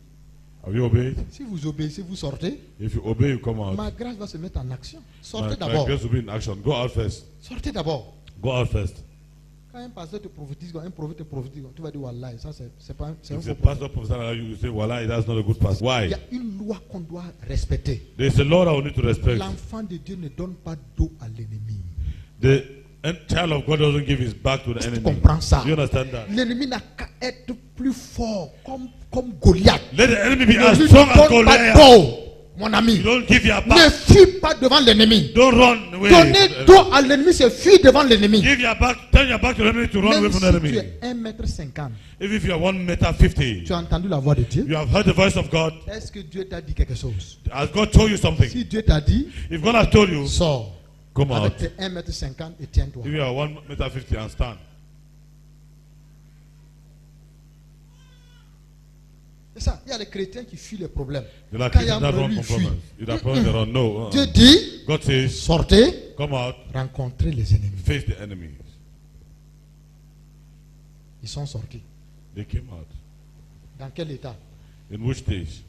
S2: Have you obeyed?
S1: Si vous obéissez, vous sortez.
S2: If you obey, you come out.
S1: Ma grâce va se mettre en action. Sortez
S2: My
S1: d'abord.
S2: grace will be in action. Go out first.
S1: Sortez d'abord.
S2: Go out first.
S1: Quand un pasteur te prophétise, un prophète te prophétise, tu vas dire Wallah, ça c'est pas c'est un
S2: If
S1: faux
S2: the
S1: prophète.
S2: pastor prophesies, you say, "Wallah, that's not a good pastor."
S1: Il y
S2: Why?
S1: a une loi qu'on doit respecter.
S2: There's a law that we need to respect.
S1: L'enfant de Dieu ne donne pas d'eau à l'ennemi.
S2: The child of God doesn't give his back to the
S1: Tu
S2: enemy.
S1: comprends ça?
S2: Do you understand that?
S1: L'ennemi n'a qu'à être plus fort, comme Goliath.
S2: Let the enemy be
S1: Ne
S2: as
S1: lui
S2: strong as
S1: donne pas
S2: Goliath.
S1: d'eau, mon ami.
S2: You don't give your
S1: Ne
S2: back.
S1: fuis pas devant l'ennemi.
S2: Don't run away.
S1: Donner d'eau à l'ennemi, c'est fuir devant l'ennemi.
S2: Give your back. Turn your back to the enemy to run away
S1: Même
S2: from
S1: si
S2: the
S1: tu
S2: enemy.
S1: es 1,50 m,
S2: Even if you are 1.50
S1: tu
S2: m,
S1: as entendu la voix de Dieu.
S2: you have heard the voice of God.
S1: Est-ce que Dieu t'a dit quelque chose?
S2: Has God told you something?
S1: Si Dieu t'a dit,
S2: If God has told you,
S1: sors
S2: come out.
S1: avec tes 1,50 m et tiens-toi.
S2: If you are 1.50 m and stand.
S1: C'est ça. Il y a les chrétiens qui fuient les problèmes.
S2: There are
S1: Quand il y a
S2: Christians
S1: un
S2: that run
S1: problème,
S2: from
S1: ils fuient.
S2: problems. If there are problems, they run. No.
S1: Dieu dit,
S2: God says,
S1: sortez,
S2: come out,
S1: rencontrez les ennemis.
S2: face the enemies.
S1: Ils sont sortis.
S2: They came out.
S1: Dans quel état?
S2: In which stage?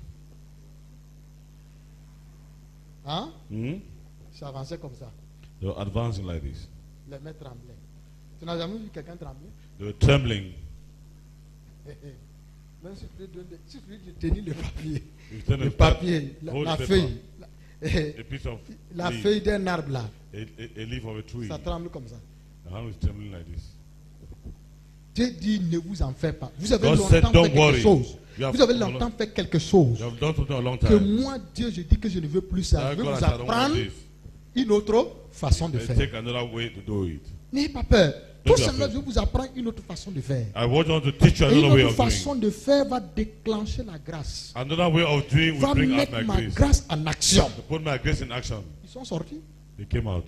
S1: Hein?
S2: Hmm?
S1: C'est avancé comme ça.
S2: They were advancing like this.
S1: Les mains tremblaient. Tu n'as jamais vu quelqu'un trembler?
S2: They were trembling.
S1: Même si tu lui dis de tenir le papier.
S2: You turn
S1: Le
S2: the paper,
S1: papier,
S2: hold
S1: la
S2: the
S1: feuille.
S2: a piece of
S1: La
S2: leaf,
S1: feuille d'un arbre là.
S2: a leaf of a tree.
S1: Ça tremble comme ça.
S2: The hand was trembling like this.
S1: Dieu dit ne vous en faites pas. Vous avez
S2: God said,
S1: longtemps
S2: "Don't
S1: fait quelque
S2: worry."
S1: chose.
S2: You have-
S1: Vous avez longtemps fait quelque chose.
S2: You have done something a long
S1: Que
S2: time.
S1: moi, Dieu, je dis que je ne veux plus ça.
S2: Now
S1: Je veux
S2: God
S1: vous
S2: has said, I don't want
S1: apprendre
S2: this.
S1: une autre façon de
S2: Then
S1: faire.
S2: take another way to do it.
S1: N'ayez pas peur.
S2: Don't
S1: Tout
S2: be
S1: simplement,
S2: afraid.
S1: je vais vous apprendre une autre façon de faire.
S2: I want to teach you
S1: Et une
S2: another way
S1: autre
S2: of doing.
S1: façon de faire va déclencher la grâce.
S2: Another way of doing will
S1: Va
S2: bring out
S1: mettre
S2: my
S1: ma
S2: grace.
S1: grâce en action.
S2: To put my grace in action.
S1: Ils sont sortis.
S2: They came out.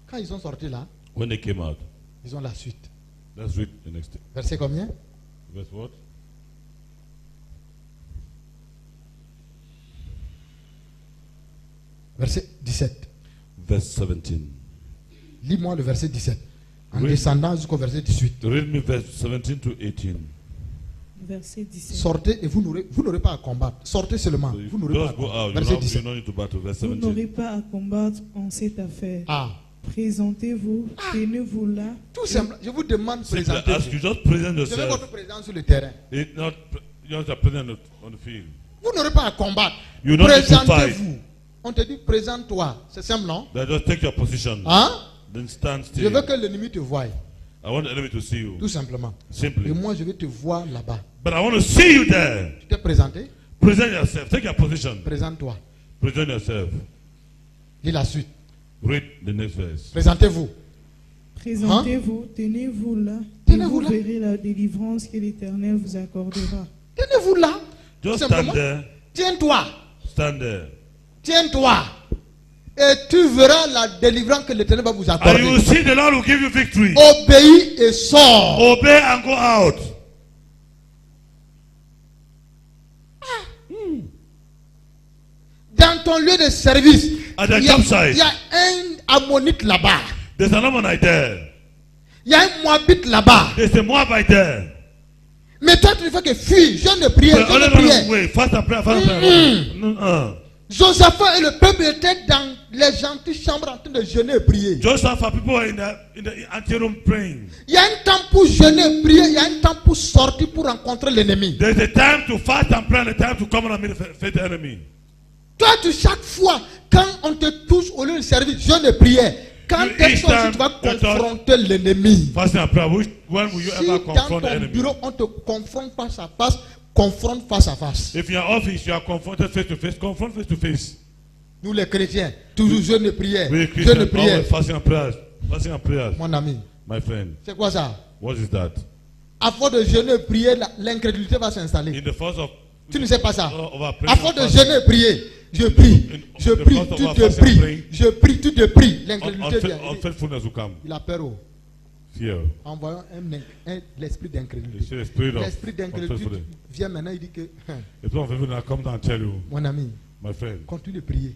S1: Quand ils sont sortis là,
S2: When they came out,
S1: ils ont la suite.
S2: let's read the next
S1: Verset combien?
S2: verse. What?
S1: Verset 17.
S2: Verse 17.
S1: Lis-moi le verset 17. En
S2: Oui.
S1: descendant jusqu'au verset 18.
S2: Read me verse 17 to 18.
S4: Verset 17.
S1: Sortez et vous n'aurez pas à combattre. Sortez seulement.
S2: So if
S1: Vous n'aurez pas à
S2: just go
S1: combattre.
S2: out. You
S1: Verset
S2: don't, you
S1: 17.
S2: don't need to battle. Verse
S4: Vous n'aurez
S2: 17.
S4: pas à combattre en cette affaire.
S1: Ah,
S4: Présentez-vous, tenez-vous là.
S1: tout simple. Je vous demande de
S2: Simply ask
S1: présenter.
S2: you, just present
S1: Je veux
S2: yourself.
S1: votre présence sur le terrain.
S2: It's not just a present on the field.
S1: Vous n'aurez pas à combattre.
S2: You don't need to fight.
S1: Présentez-vous. On te dit présente-toi. C'est simple, non?
S2: Then just take your position.
S1: Hein?
S2: Then stand
S1: Je
S2: still.
S1: veux que l'ennemi te voie.
S2: I want the enemy to see you.
S1: Tout simplement.
S2: Simply.
S1: Et moi, je vais te voir là-bas.
S2: But I want to see you there.
S1: Tu t'es présenté?
S2: Present yourself. Take your position.
S1: Présente-toi.
S2: Present yourself.
S1: Lis la suite.
S2: Read the next verse.
S1: Présentez-vous.
S4: Présentez-vous, tenez-vous là, et
S1: Tenez-vous
S4: vous
S1: là.
S4: verrez la délivrance que l'Éternel vous accordera.
S1: Tenez-vous là.
S2: Just
S1: Simplement.
S2: stand there.
S1: Tiens-toi.
S2: Stand there.
S1: Tiens-toi. Et tu verras la délivrance que l'Éternel va vous
S2: And
S1: accorder.
S2: you will see the Lord will give you victory.
S1: Obéis et sors.
S2: Obey and go out.
S1: Dans ton lieu de service,
S2: At the
S1: il y a-
S2: job site.
S1: il y a un ammonite là-bas.
S2: There's an Ammonite there.
S1: Il y a un moabite là-bas.
S2: There's a Moabite there.
S1: Mais toi, tu ne fais que fuir. Je ne priais,
S2: But
S1: je ne
S2: only one
S1: priais.
S2: way. Fast and prayer, fast and prayer. No.
S1: Josaphat et le peuple étaient dans les gentilles chambres en train de jeûner et prier.
S2: Joseph, for people in the anteroom praying.
S1: Il y a un temps pour jeûner et prier. Il y a un temps pour sortir pour rencontrer l'ennemi.
S2: There's a time to fast and pray and a time to come and meet the enemy.
S1: Toi, chaque fois, quand on te touche au lieu de service, jeûne et prière. Quand
S2: You
S1: quelque
S2: each
S1: chose,
S2: time
S1: tu vas
S2: you touch-
S1: confronter l'ennemi.
S2: Fasting and prayer. When will you
S1: Si
S2: ever
S1: dans
S2: confront the
S1: ton
S2: enemy?
S1: bureau, on te confronte face à face, confronte face à face.
S2: If in your office you are confronted face to face, confront face to face.
S1: Nous les chrétiens, toujours jeûne et prière.
S2: We
S1: Jeûne et
S2: Christians,
S1: prière.
S2: always fasting and prayers. Fasting and prayers.
S1: Mon ami,
S2: My friend,
S1: c'est quoi ça?
S2: what is that?
S1: À force de jeûner et prier, l'incrédulité va s'installer.
S2: In the force of
S1: Tu ne sais pas ça.
S2: of our
S1: À
S2: praying
S1: force de
S2: and fasting,
S1: jeûner et prier, je prie, je
S2: the
S1: prie,
S2: cost of
S1: tu
S2: our
S1: te
S2: fasting and
S1: pries,
S2: praying,
S1: je prie, tu te pries. L'incrédulité vient.
S2: unfaithfulness will come.
S1: Il a peur.
S2: Fear.
S1: En voyant l'esprit
S2: You
S1: d'incrédulité.
S2: see the spirit of
S1: L'esprit d'incrédulité
S2: unfaithfulness.
S1: vient maintenant, il dit que,
S2: The spirit of unfaithfulness will come down and tell you,
S1: mon ami,
S2: my friend,
S1: continue de prier.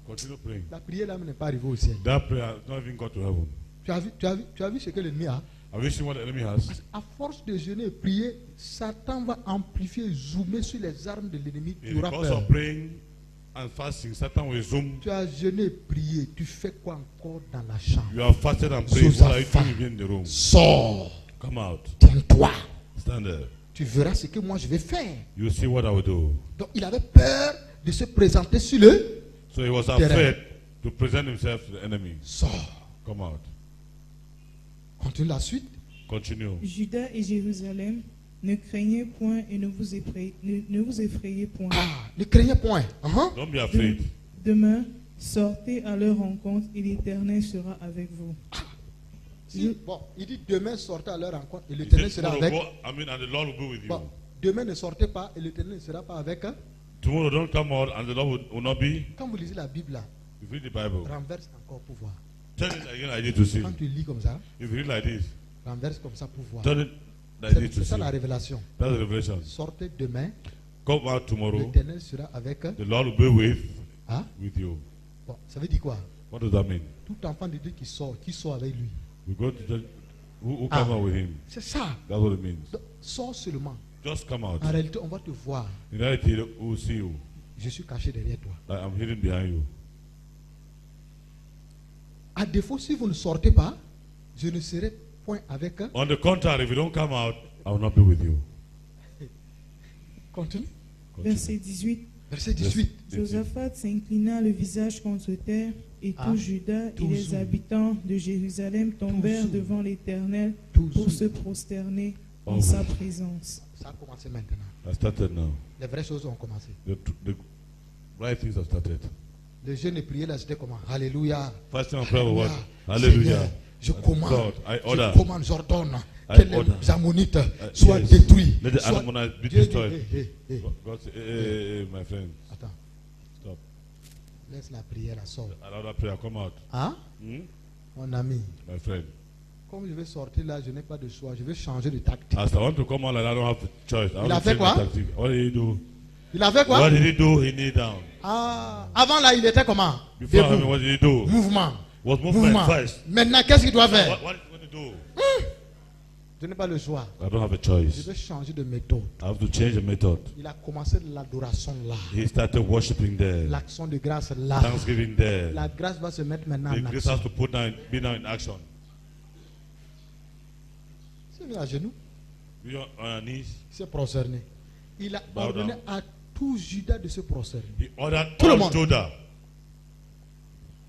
S2: continue praying.
S1: La prière là n'est pas arrivée au ciel.
S2: That prayer has not even got to heaven.
S1: Tu as vu ce que l'ennemi a?
S2: Have you seen what the enemy has?
S1: À force de jeûner et prier, Satan va amplifier, zoomer sur les armes de l'ennemi. Tu
S2: In the
S1: auras
S2: course
S1: peur.
S2: of praying and fasting, Satan will zoom.
S1: Tu as jeûné et prié. Tu fais quoi encore dans la chambre?
S2: You have fasted and prayed. What are you doing in the room?
S1: Sors.
S2: Come out.
S1: Tiens-toi.
S2: Stand there.
S1: Tu verras ce que moi je vais faire.
S2: You see what I will do.
S1: Donc il avait peur de se présenter sur le
S2: So he was
S1: Terrain.
S2: afraid to present himself to the enemy.
S1: sort.
S2: Come out.
S1: Continue la suite.
S2: Continue.
S4: Judas et Jérusalem, ne craignez point et ne vous effrayez point.
S1: Ah, ne craignez point.
S2: Don't be afraid.
S4: Demain, sortez à leur rencontre et l'Éternel sera avec vous.
S1: Bon, il dit demain sortez à leur rencontre et
S2: He
S1: l'Éternel
S2: said,
S1: sera
S2: tomorrow
S1: avec.
S2: go, and the Lord will be with you.
S1: Bon, demain ne sortez pas et l'Éternel ne sera pas avec.
S2: Tomorrow don't come out and the Lord will not be.
S1: Quand vous lisez la Bible là,
S2: If you read the Bible,
S1: renverse encore pour voir.
S2: turn it again like this to see.
S1: Quand tu lis comme ça,
S2: If you read like this,
S1: renverse comme ça pour voir.
S2: turn it like this
S1: C'est
S2: to
S1: ça
S2: see.
S1: la révélation.
S2: That's the revelation.
S1: Sortez demain,
S2: Come out tomorrow.
S1: l'Éternel sera avec.
S2: The Lord will be
S1: Hein?
S2: with you.
S1: Bon, ça veut dire quoi?
S2: What does that mean?
S1: Tout enfant de Dieu qui sort avec lui.
S2: We go to the, who
S1: Ah.
S2: come out with him.
S1: C'est ça.
S2: That's what it means.
S1: Donc, sors seulement.
S2: Just come out.
S1: En réalité, on va te voir.
S2: In reality, we will see you.
S1: Je suis caché derrière toi.
S2: Like I'm hidden behind you.
S1: À défaut, si vous ne sortez pas, je ne serai point avec.
S2: On the contrary, if you don't come out, I will not be with you.
S1: Continue.
S4: Verset 18.
S1: Verset 18.
S4: Josaphat s'inclina le visage contre terre, et
S1: Ah,
S4: tout Juda et les
S1: toujours.
S4: habitants de Jérusalem tombèrent
S1: Toujours.
S4: devant l'Éternel
S1: Toujours.
S4: pour se prosterner en
S2: Oh.
S4: sa présence.
S1: Ça a commencé maintenant.
S2: I started now.
S1: Les vraies choses ont commencé.
S2: The right things have started.
S1: Le jeûne et prière là, c'était comment? Alléluia.
S2: Fasting and prayer, what?
S1: Seigneur,
S2: Hallelujah.
S1: je commande.
S2: God, I order.
S1: Je commande, j'ordonne
S2: I
S1: que
S2: order.
S1: les Ammonites soient
S2: Yes.
S1: détruits.
S2: Let the
S1: soient-
S2: Ammonites be
S1: Dieu dit,
S2: destroyed.
S1: hey.
S2: God said, hey, my friend,
S1: Attends,
S2: stop.
S1: laisse la prière là, sort.
S2: Allow that prayer come out.
S1: Hein?
S2: Hmm?
S1: Mon ami,
S2: My friend.
S1: comme je vais sortir là, je n'ai pas de choix. Je vais changer de tactique.
S2: As I want to come out, like I don't have a choice. I
S1: Il
S2: want
S1: a
S2: to
S1: fait
S2: change
S1: quoi?
S2: my tactic. What did he do?
S1: Il a fait quoi?
S2: What did he do? He knee down.
S1: Ah, avant là, il était comment?
S2: Before
S1: Debout.
S2: having, what did he do?
S1: Mouvement.
S2: Was movement
S1: Mouvement.
S2: first.
S1: Maintenant, qu'est-ce qu'il doit faire?
S2: What is he going to do?
S1: Je n'ai pas le choix.
S2: I don't have a
S1: Je
S2: choice.
S1: vais changer de méthode.
S2: I have to change the method.
S1: Il a commencé l'adoration là.
S2: He started worshiping there.
S1: L'action de grâce là.
S2: Thanksgiving there.
S1: La grâce va se mettre maintenant
S2: The
S1: en
S2: grace
S1: action.
S2: has to be now in action.
S1: Il s'est mis à genoux.
S2: We are on our knees.
S1: Il s'est prosterné. Il a
S2: Bow
S1: ordonné
S2: down.
S1: à tout Judas de se prosterner.
S2: He ordered
S1: Tout le
S2: all
S1: monde.
S2: Judah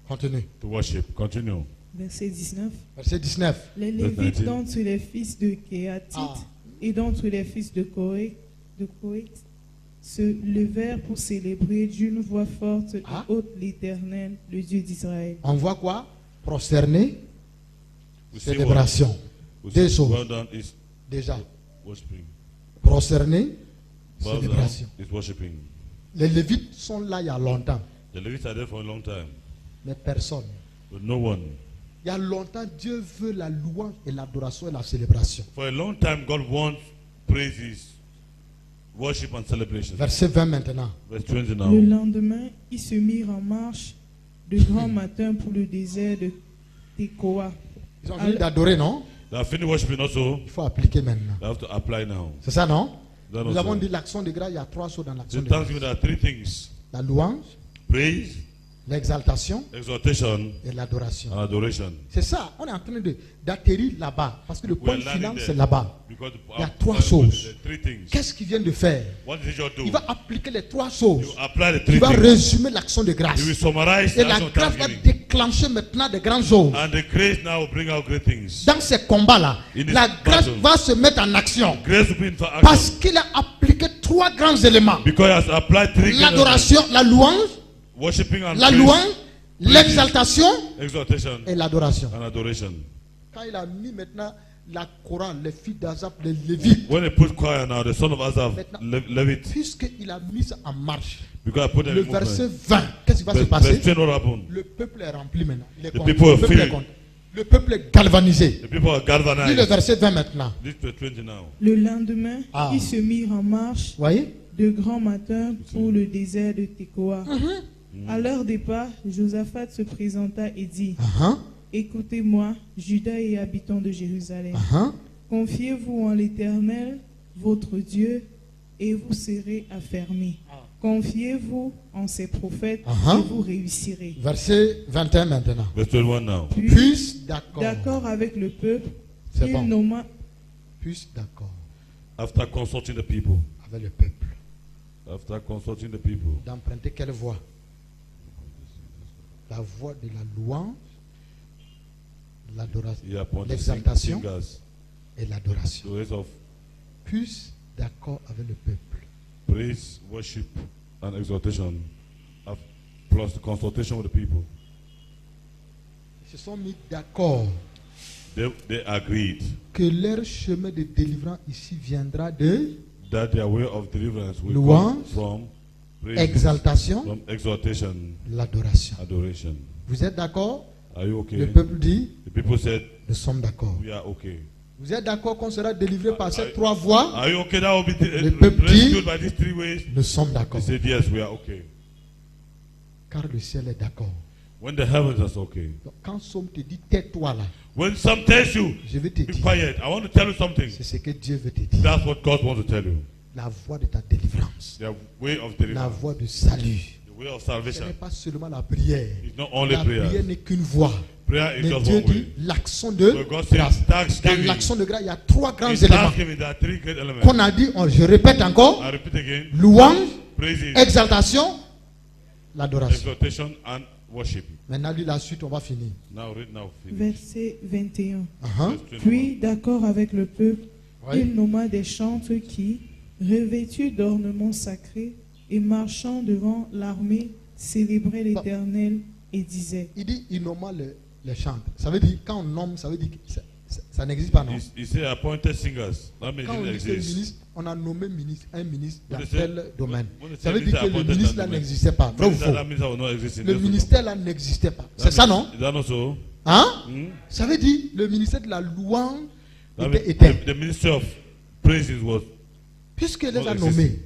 S1: Continue.
S2: to worship. Continue.
S4: Verset 19.
S1: Verset 19.
S4: Les
S2: Verset
S4: Lévites
S2: 19.
S4: d'entre les fils de Kéhatite
S1: Ah.
S4: et d'entre les fils de Kohath se levèrent pour célébrer d'une voix forte
S1: Ah.
S4: et haute l'Éternel, le Dieu d'Israël.
S1: On voit quoi? Prosterné.
S2: We see
S1: Célébration.
S2: what- we
S1: Deux
S2: see
S1: choses.
S2: well done is
S1: Déjà,
S2: worshiping.
S1: prosterner,
S2: Well done
S1: célébration.
S2: is worshiping.
S1: Les Lévites sont là il y a longtemps,
S2: The Levites are there for a long time,
S1: mais personne.
S2: but no one.
S1: Il y a longtemps, Dieu veut la louange et l'adoration et la célébration.
S2: For a long time, God wants praises, worship, and celebration.
S1: Verset 20 maintenant.
S2: Verse 20
S4: Le
S2: now.
S4: lendemain, ils se mirent en marche de grand matin pour le désert de Tekoa.
S1: Ils ont fini d'adorer, non?
S2: They have finished worshiping also.
S1: Il faut appliquer maintenant.
S2: They have to apply now.
S1: C'est ça, non?
S2: That
S1: Nous
S2: also.
S1: avons dit l'action de grâce, il y a trois choses dans l'action
S2: The
S1: de grâce.
S2: Thanksgiving, there are three things:
S1: La louange,
S2: praise,
S1: l'exaltation
S2: exaltation,
S1: et l'adoration.
S2: and adoration.
S1: C'est ça, on est en train d'atterrir là-bas. Parce que le
S2: We
S1: point
S2: are landing
S1: final,
S2: there.
S1: c'est là-bas.
S2: Because
S1: Il y a trois choses.
S2: Three things.
S1: Qu'est-ce qu'il vient de faire?
S2: What did you do?
S1: Il va appliquer les trois choses.
S2: You apply the
S1: Il
S2: three
S1: va
S2: things.
S1: résumer l'action de grâce.
S2: You will summarize
S1: Et
S2: the
S1: la
S2: action of
S1: grâce va
S2: Thanksgiving.
S1: déclencher maintenant de grandes choses.
S2: And the grace now will bring out great things.
S1: Dans ces combats-là,
S2: In this
S1: la grâce
S2: battle.
S1: va se mettre en action.
S2: Grace will be in for
S1: Parce
S2: action.
S1: qu'il a appliqué trois grands éléments.
S2: Because he has applied three great elements.
S1: L'adoration, la louange,
S2: Worshiping and
S1: la
S2: praise,
S1: louange, l'exaltation
S2: exaltation
S1: et l'adoration.
S2: and adoration.
S1: Quand il a mis maintenant la Coran, les filles d'Azap, les Lévites,
S2: When he put choir now, the son of Asaph,
S1: Maintenant-
S2: Levit,
S1: puisqu'il a mis ça en marche,
S2: because I put them
S1: le
S2: in movement.
S1: verset 20, qu'est-ce qui va se
S2: Verse
S1: passer?
S2: 10, what happened?
S1: Le peuple est rempli maintenant. Il est
S2: The
S1: content.
S2: people
S1: Le
S2: are
S1: peuple est
S2: filled.
S1: content. Le peuple est galvanisé.
S2: The people are
S1: Lis le
S2: galvanized.
S1: verset 20 maintenant.
S2: This verse 20 now.
S4: Le lendemain,
S1: Ah.
S4: ils se mirent en marche
S1: Vous voyez?
S4: de grand matin pour le désert de Tekoa. À leur départ, Josaphat se présenta et dit:
S1: Uh-huh,
S4: Écoutez-moi, Juda et habitants de Jérusalem.
S1: uh-huh.
S4: Confiez-vous en l'Éternel, votre Dieu, et vous serez affermis. Confiez-vous en ses prophètes
S1: Ah.
S4: et vous réussirez.
S1: Verset 21 maintenant.
S2: Verse 21 now.
S4: Puis,
S1: Puisse d'accord.
S4: d'accord avec le peuple,
S1: C'est
S4: il
S1: bon.
S4: nomma
S1: Puisse d'accord
S2: After consulting the people,
S1: avec le peuple.
S2: after consulting the people,
S1: D'emprunter quelle voie? La voie de la louange, l'adoration,
S2: he appointed
S1: l'exaltation
S2: singers,
S1: et l'adoration.
S2: the ways of
S1: Puisse d'accord avec le peuple.
S2: praise, worship, and exaltation, plus the consultation with the people.
S1: Ils se sont mis d'accord
S2: They agreed
S1: que leur chemin de délivrance ici viendra de
S2: that their way of deliverance will
S1: Louange,
S2: come from praise,
S1: exaltation,
S2: from exaltation,
S1: l'adoration.
S2: adoration.
S1: Vous êtes d'accord?
S2: Are you okay?
S1: Le peuple dit,
S2: The people said,
S1: nous sommes d'accord.
S2: we are okay.
S1: Vous êtes d'accord qu'on sera délivré par ces trois voies?
S2: Are you okay? That will be
S1: Le peuple dit-
S2: rescued by these three ways.
S1: Nous sommes
S2: They
S1: d'accord.
S2: said, yes, we are okay.
S1: Car le ciel est d'accord.
S2: When the heavens are okay.
S1: Donc, quand Somme te dit tais-toi là,
S2: When some tells you,
S1: je vais te
S2: be
S1: dire,
S2: quiet. I want to tell you something.
S1: c'est ce que Dieu veut te dire.
S2: That's what God wants to tell you.
S1: La voie de ta délivrance,
S2: Their way of
S1: la
S2: deliverance,
S1: voie du salut.
S2: the way of
S1: Ce
S2: salvation.
S1: n'est pas seulement la prière.
S2: It's not only
S1: La
S2: prayer.
S1: prière n'est qu'une voie.
S2: Prayer is
S1: Mais
S2: just
S1: Dieu
S2: one
S1: dit
S2: way.
S1: l'action de
S2: But God says
S1: grâce. Dans
S2: thanksgiving.
S1: l'action de grâce, il y a trois grands
S2: In
S1: éléments
S2: thanksgiving, there are three great elements.
S1: qu'on a dit. Je répète encore,
S2: I repeat again.
S1: louange,
S2: Praises,
S1: exaltation, l'adoration.
S2: exaltation, and worship.
S1: Maintenant, lis la suite, on va finir.
S2: Now read now. Finish.
S4: verset 21.
S1: Uh-huh.
S2: Verse 21.
S4: Puis, d'accord avec le peuple,
S1: Oui.
S4: il nomma des chantres qui, revêtus d'ornements sacrés et marchant devant l'armée, célébraient l'Éternel et disaient:
S1: Il dit, il nomma les chantres. Ça veut dire, quand on nomme, ça veut dire que ça n'existe pas, non?
S2: He said appointed singers. That means
S1: Quand on
S2: it
S1: dit que le
S2: exists.
S1: ministre, on a nommé un ministre dans
S2: When they say-
S1: tel domaine.
S2: when they
S1: Ça
S2: say
S1: veut dire que le
S2: appointed
S1: ministre là
S2: domain,
S1: n'existait pas. Vrai ou faux?
S2: That means that will not exist in
S1: Le
S2: this
S1: ministère là n'existait pas.
S2: That
S1: C'est ça,
S2: means-
S1: non?
S2: Is that not so?
S1: Hein?
S2: Hmm?
S1: Ça veut dire le ministère de la louange
S2: That means
S1: était.
S2: the ministry of praises was
S1: Puisqu'il les
S2: not
S1: a
S2: existing.
S1: nommés,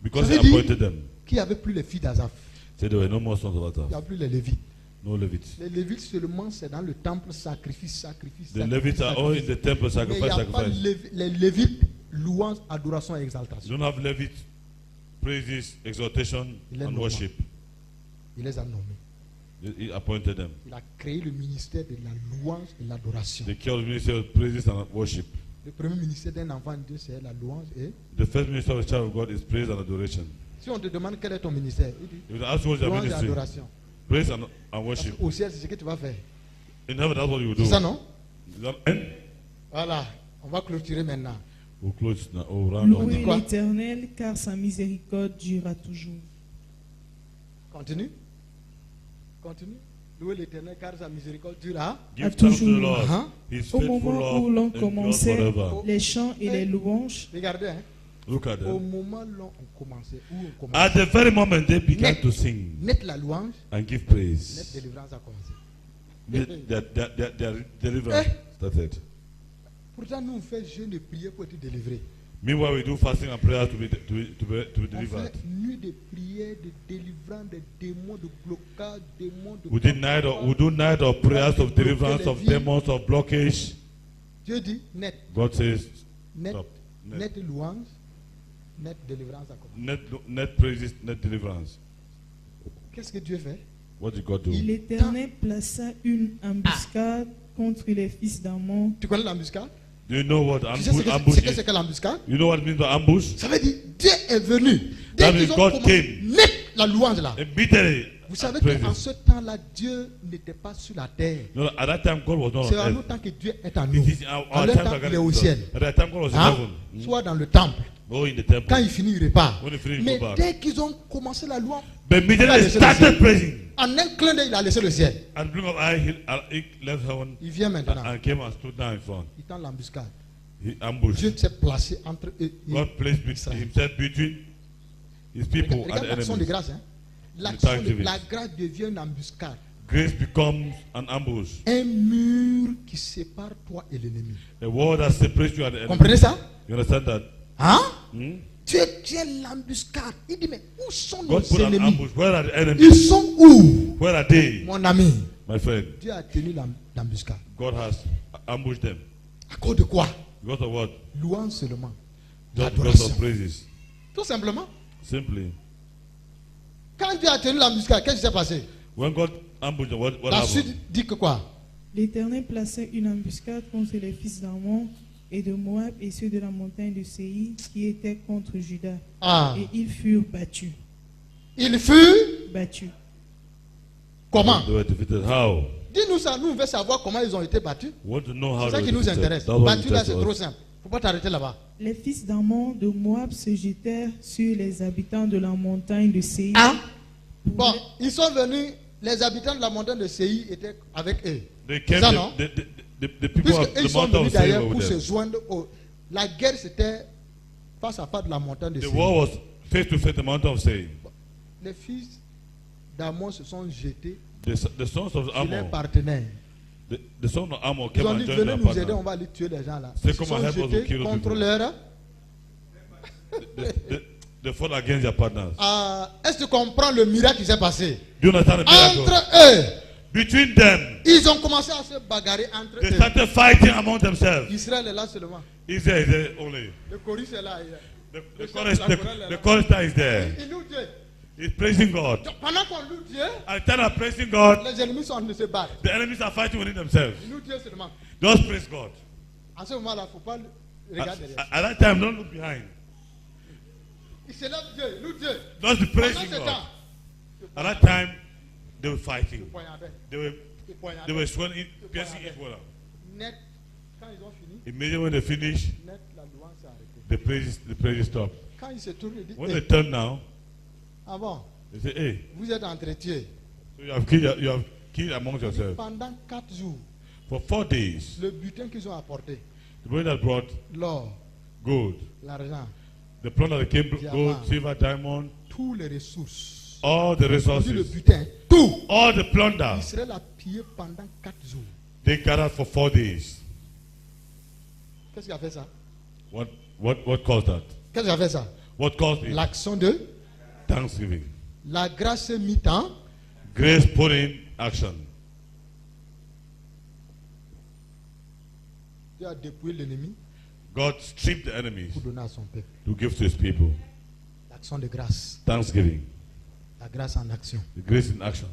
S2: because
S1: Ça
S2: he
S1: veut dire-
S2: appointed them.
S1: qu'il n'y avait plus les filles d'Azaph,
S2: Said there were no more sons of
S1: il n'y
S2: Asaph,
S1: a plus les Lévites.
S2: no Levites.
S1: Les Lévites seulement, c'est dans le temple sacrifice.
S2: The Levites are all in the temple,
S1: Mais il
S2: sacrifice,
S1: n'y a pas
S2: sacrifice.
S1: les Lévites, louange, adoration et
S2: You
S1: exaltation.
S2: don't have Levites, praises, exaltation,
S1: Il est
S2: and
S1: normal.
S2: worship.
S1: Il les a nommés.
S2: He appointed them.
S1: Il a créé le ministère de la louange et l'adoration.
S2: The key of the ministry of praises and worship.
S1: Le premier ministère d'un enfant de Dieu, c'est la louange et...
S2: The first ministry of the child of God is praise and adoration.
S1: Si on te demande quel est ton ministère, il dit
S2: If you ask what's your
S1: louange et
S2: ministry,
S1: adoration.
S2: praise and
S1: Parce
S2: worship.
S1: qu'au ciel, c'est ce que tu vas faire.
S2: In heaven, that's what you will do.
S1: C'est ça, non?
S2: Is that end?
S1: Voilà. On va clôturer maintenant.
S2: We'll close now. Oh, round
S1: On dit
S4: Louez
S1: quoi?
S4: l'Éternel, car sa miséricorde durera toujours.
S1: Continue. Continue. Louez l'Éternel car sa miséricorde durera.
S2: Give thanks to the
S4: toujours.
S2: Lord.
S1: Uh-huh.
S2: He's
S4: Au
S2: faithful
S4: moment où
S2: love
S4: l'on
S2: endures
S4: commençait
S2: forever.
S4: les chants et les louanges,
S1: Regardez, hein.
S2: Look at
S1: Au
S2: them.
S1: moment où on commençait,
S2: At the very moment they began
S1: Net.
S2: to sing
S1: net la louange,
S2: and give
S1: net
S2: praise,
S1: délivrance a commencé.
S2: their deliverance started.
S1: Pourtant, nous on fait jeûne et prière pour être délivrés.
S2: Meanwhile, we do fasting and prayer to be
S1: On
S2: delivered.
S1: fait nuit de prière, de délivrance, de démons, de blocage, démons de
S2: We do night of prayers of deliverance of demons of blockage.
S1: Dieu dit net,
S2: God says,
S1: net,
S2: stop.
S1: net louange, net délivrance a commencé.
S2: Net praises, net deliverance.
S1: Qu'est-ce que Dieu fait?
S2: What did God do?
S4: l'Éternel plaça une embuscade contre les fils d'Ammon.
S1: Tu connais l'embuscade?
S2: Do you know what
S1: Tu sais ce
S2: ambush
S1: que c'est
S2: is?
S1: que l'embuscade?
S2: You know what it means to ambush?
S1: Ça veut dire Dieu est venu. Dès
S2: That
S1: qu'ils
S2: means
S1: ont
S2: God
S1: commencé,
S2: came.
S1: net la louange là.
S2: Immediately.
S1: Vous savez
S2: praises.
S1: qu'en ce temps-là, Dieu n'était pas sur la terre.
S2: No, at that time, God was not
S1: C'est
S2: on
S1: en
S2: earth.
S1: nous temps que Dieu est en nous.
S2: It is our
S1: En leur
S2: time
S1: temps,
S2: that
S1: il
S2: God
S1: est au
S2: is
S1: ciel.
S2: At that time, God was in
S1: Hein?
S2: heaven.
S1: Soit dans le temple.
S2: Oh, in the temple.
S1: Quand il finit, il repart.
S2: When he finished,
S1: Mais
S2: go back.
S1: dès qu'ils ont commencé la louange,
S2: But
S1: il a
S2: immediately they
S1: laissé le
S2: started
S1: ciel.
S2: praising.
S1: En un clin d'œil, il a laissé le ciel.
S2: And blink of eye, he left heaven
S1: Il vient maintenant.
S2: and came and stood down in front.
S1: Il tend l'embuscade.
S2: He ambushed.
S1: Dieu s'est placé entre eux et
S2: God placed
S1: Israël.
S2: himself between his people and
S1: Regarde
S2: the
S1: l'action de
S2: enemies.
S1: grâce. Hein?
S2: thanksgiving.
S1: La grâce devient une embuscade.
S2: Grace becomes an ambush.
S1: Un mur qui sépare toi et l'ennemi.
S2: A wall that separates you and the enemy.
S1: Comprenez ça?
S2: You understand that?
S1: Hein?
S2: Hmm?
S1: Dieu tient l'embuscade. Il dit, mais où sont
S2: God put
S1: nos
S2: an
S1: ennemis?
S2: ambush. Where are the
S1: Ils
S2: enemies?
S1: sont où?
S2: Where are they?
S1: Mon ami.
S2: My friend,
S1: Dieu a tenu l'embuscade.
S2: God has ambushed them.
S1: À cause de quoi?
S2: Because of what?
S1: Louange seulement.
S2: Just because
S1: Adoration.
S2: of praises.
S1: Tout simplement.
S2: Simply.
S1: Quand Dieu a tenu l'embuscade, qu'est-ce qui s'est passé?
S2: When God ambushed them, what
S1: La
S2: happened?
S1: suite dit que quoi?
S4: L'Éternel plaçait une embuscade contre les fils d'Ammon et de Moab et ceux de la montagne de Séir qui étaient contre Juda.
S1: Ah.
S4: Et ils furent battus.
S1: Il fut
S4: Battus.
S1: comment?
S2: They were defeated. How?
S1: Dis-nous ça, nous on veut savoir comment ils ont été battus.
S2: We want to know how
S1: C'est ça
S2: they
S1: qui
S2: were
S1: nous
S2: defeated.
S1: intéresse.
S2: That's what
S1: Battu là,
S2: interests
S1: c'est trop
S2: us.
S1: simple. Faut pas t'arrêter là-bas.
S4: Les fils d'Ammon de Moab se jetèrent sur les habitants de la montagne de Séir.
S1: Ah. Bon, ils sont venus, les habitants de la montagne de Séir étaient avec eux.
S2: They came,
S1: Ça, non?
S2: the people of
S1: Puisqu'ils
S2: the
S1: sont
S2: mountain
S1: venus
S2: of Seir
S1: d'ailleurs
S2: were
S1: pour
S2: with
S1: se
S2: them.
S1: joindre au... La guerre c'était face à face de la montagne de
S2: The
S1: Séir.
S2: war was face to face the mountain of Seir.
S1: Les fils d'Amon se sont jetés
S2: The sons of
S1: sur leurs
S2: Ammon,
S1: partenaires.
S2: the sons of Ammon
S1: Ils
S2: came
S1: ont
S2: and
S1: dit,
S2: joined
S1: venez
S2: their
S1: nous aider,
S2: partner.
S1: on va aller tuer les gens là.
S2: C'est
S1: Ils se
S2: comment
S1: sont
S2: help us to
S1: jetés
S2: kill those
S1: contre
S2: people.
S1: leur...
S2: They fought against their partners.
S1: Est-ce que tu comprends le miracle qui s'est passé?
S2: Do you understand the miracle?
S1: Entre eux,
S2: Between them,
S1: ils ont commencé à se bagarrer entre
S2: they
S1: eux.
S2: started fighting among themselves.
S1: Israël est là seulement.
S2: Israel is there only.
S1: Le chorus est là.
S2: The chorister is there.
S1: Il loue Dieu.
S2: He's praising God.
S1: Donc, pendant qu'on loue Dieu,
S2: At the time of praising God,
S1: les ennemis sont en train de se battre.
S2: the enemies are fighting within themselves.
S1: Ils louent Dieu seulement.
S2: Just praise God.
S1: En ce moment-là, il ne faut pas regarder derrière.
S2: At that time, don't look behind.
S1: Il se lève Dieu, il loue Dieu.
S2: Just be
S1: Pendant
S2: praising
S1: ce
S2: God.
S1: temps,
S2: At that time, they were fighting.
S1: il poignardait.
S2: They were
S1: Il poignardait.
S2: they were swelling, piercing each other.
S1: Net, quand ils ont fini,
S2: Immediately when they finish,
S1: net, la louange s'est arrêtée.
S2: the praises stop.
S1: Quand ils se tournent, ils disent,
S2: When
S1: hey,
S2: they turn now,
S1: ah bon,
S2: they say, "Hey,
S1: vous êtes entretués.
S2: so you have killed amongst yourselves
S1: Pendant 4 jours,
S2: for 4 days."
S1: le butin qu'ils ont apporté,
S2: The one that brought
S1: l'or,
S2: gold,
S1: l'argent,
S2: the plunder that came, gold,
S1: Diamant.
S2: silver, diamond,
S1: toutes les ressources,
S2: all the
S1: on dit le
S2: resources,
S1: butin, tout.
S2: all the plunder,
S1: Israël a pillé pendant 4 jours.
S2: they gathered for 4 days.
S1: Qu'est-ce qui a fait ça?
S2: What caused that?
S1: Qu'est-ce qui a fait ça?
S2: What caused it?
S1: L'action de
S2: Thanksgiving.
S1: la grâce mi-temps.
S2: Grace put in action.
S1: Dieu a dépouillé l'ennemi
S2: God stripped the enemies
S1: pour donner à son peuple.
S2: to give to his people.
S1: L'action de grâce.
S2: Thanksgiving.
S1: La grâce en action.
S2: The grace in action.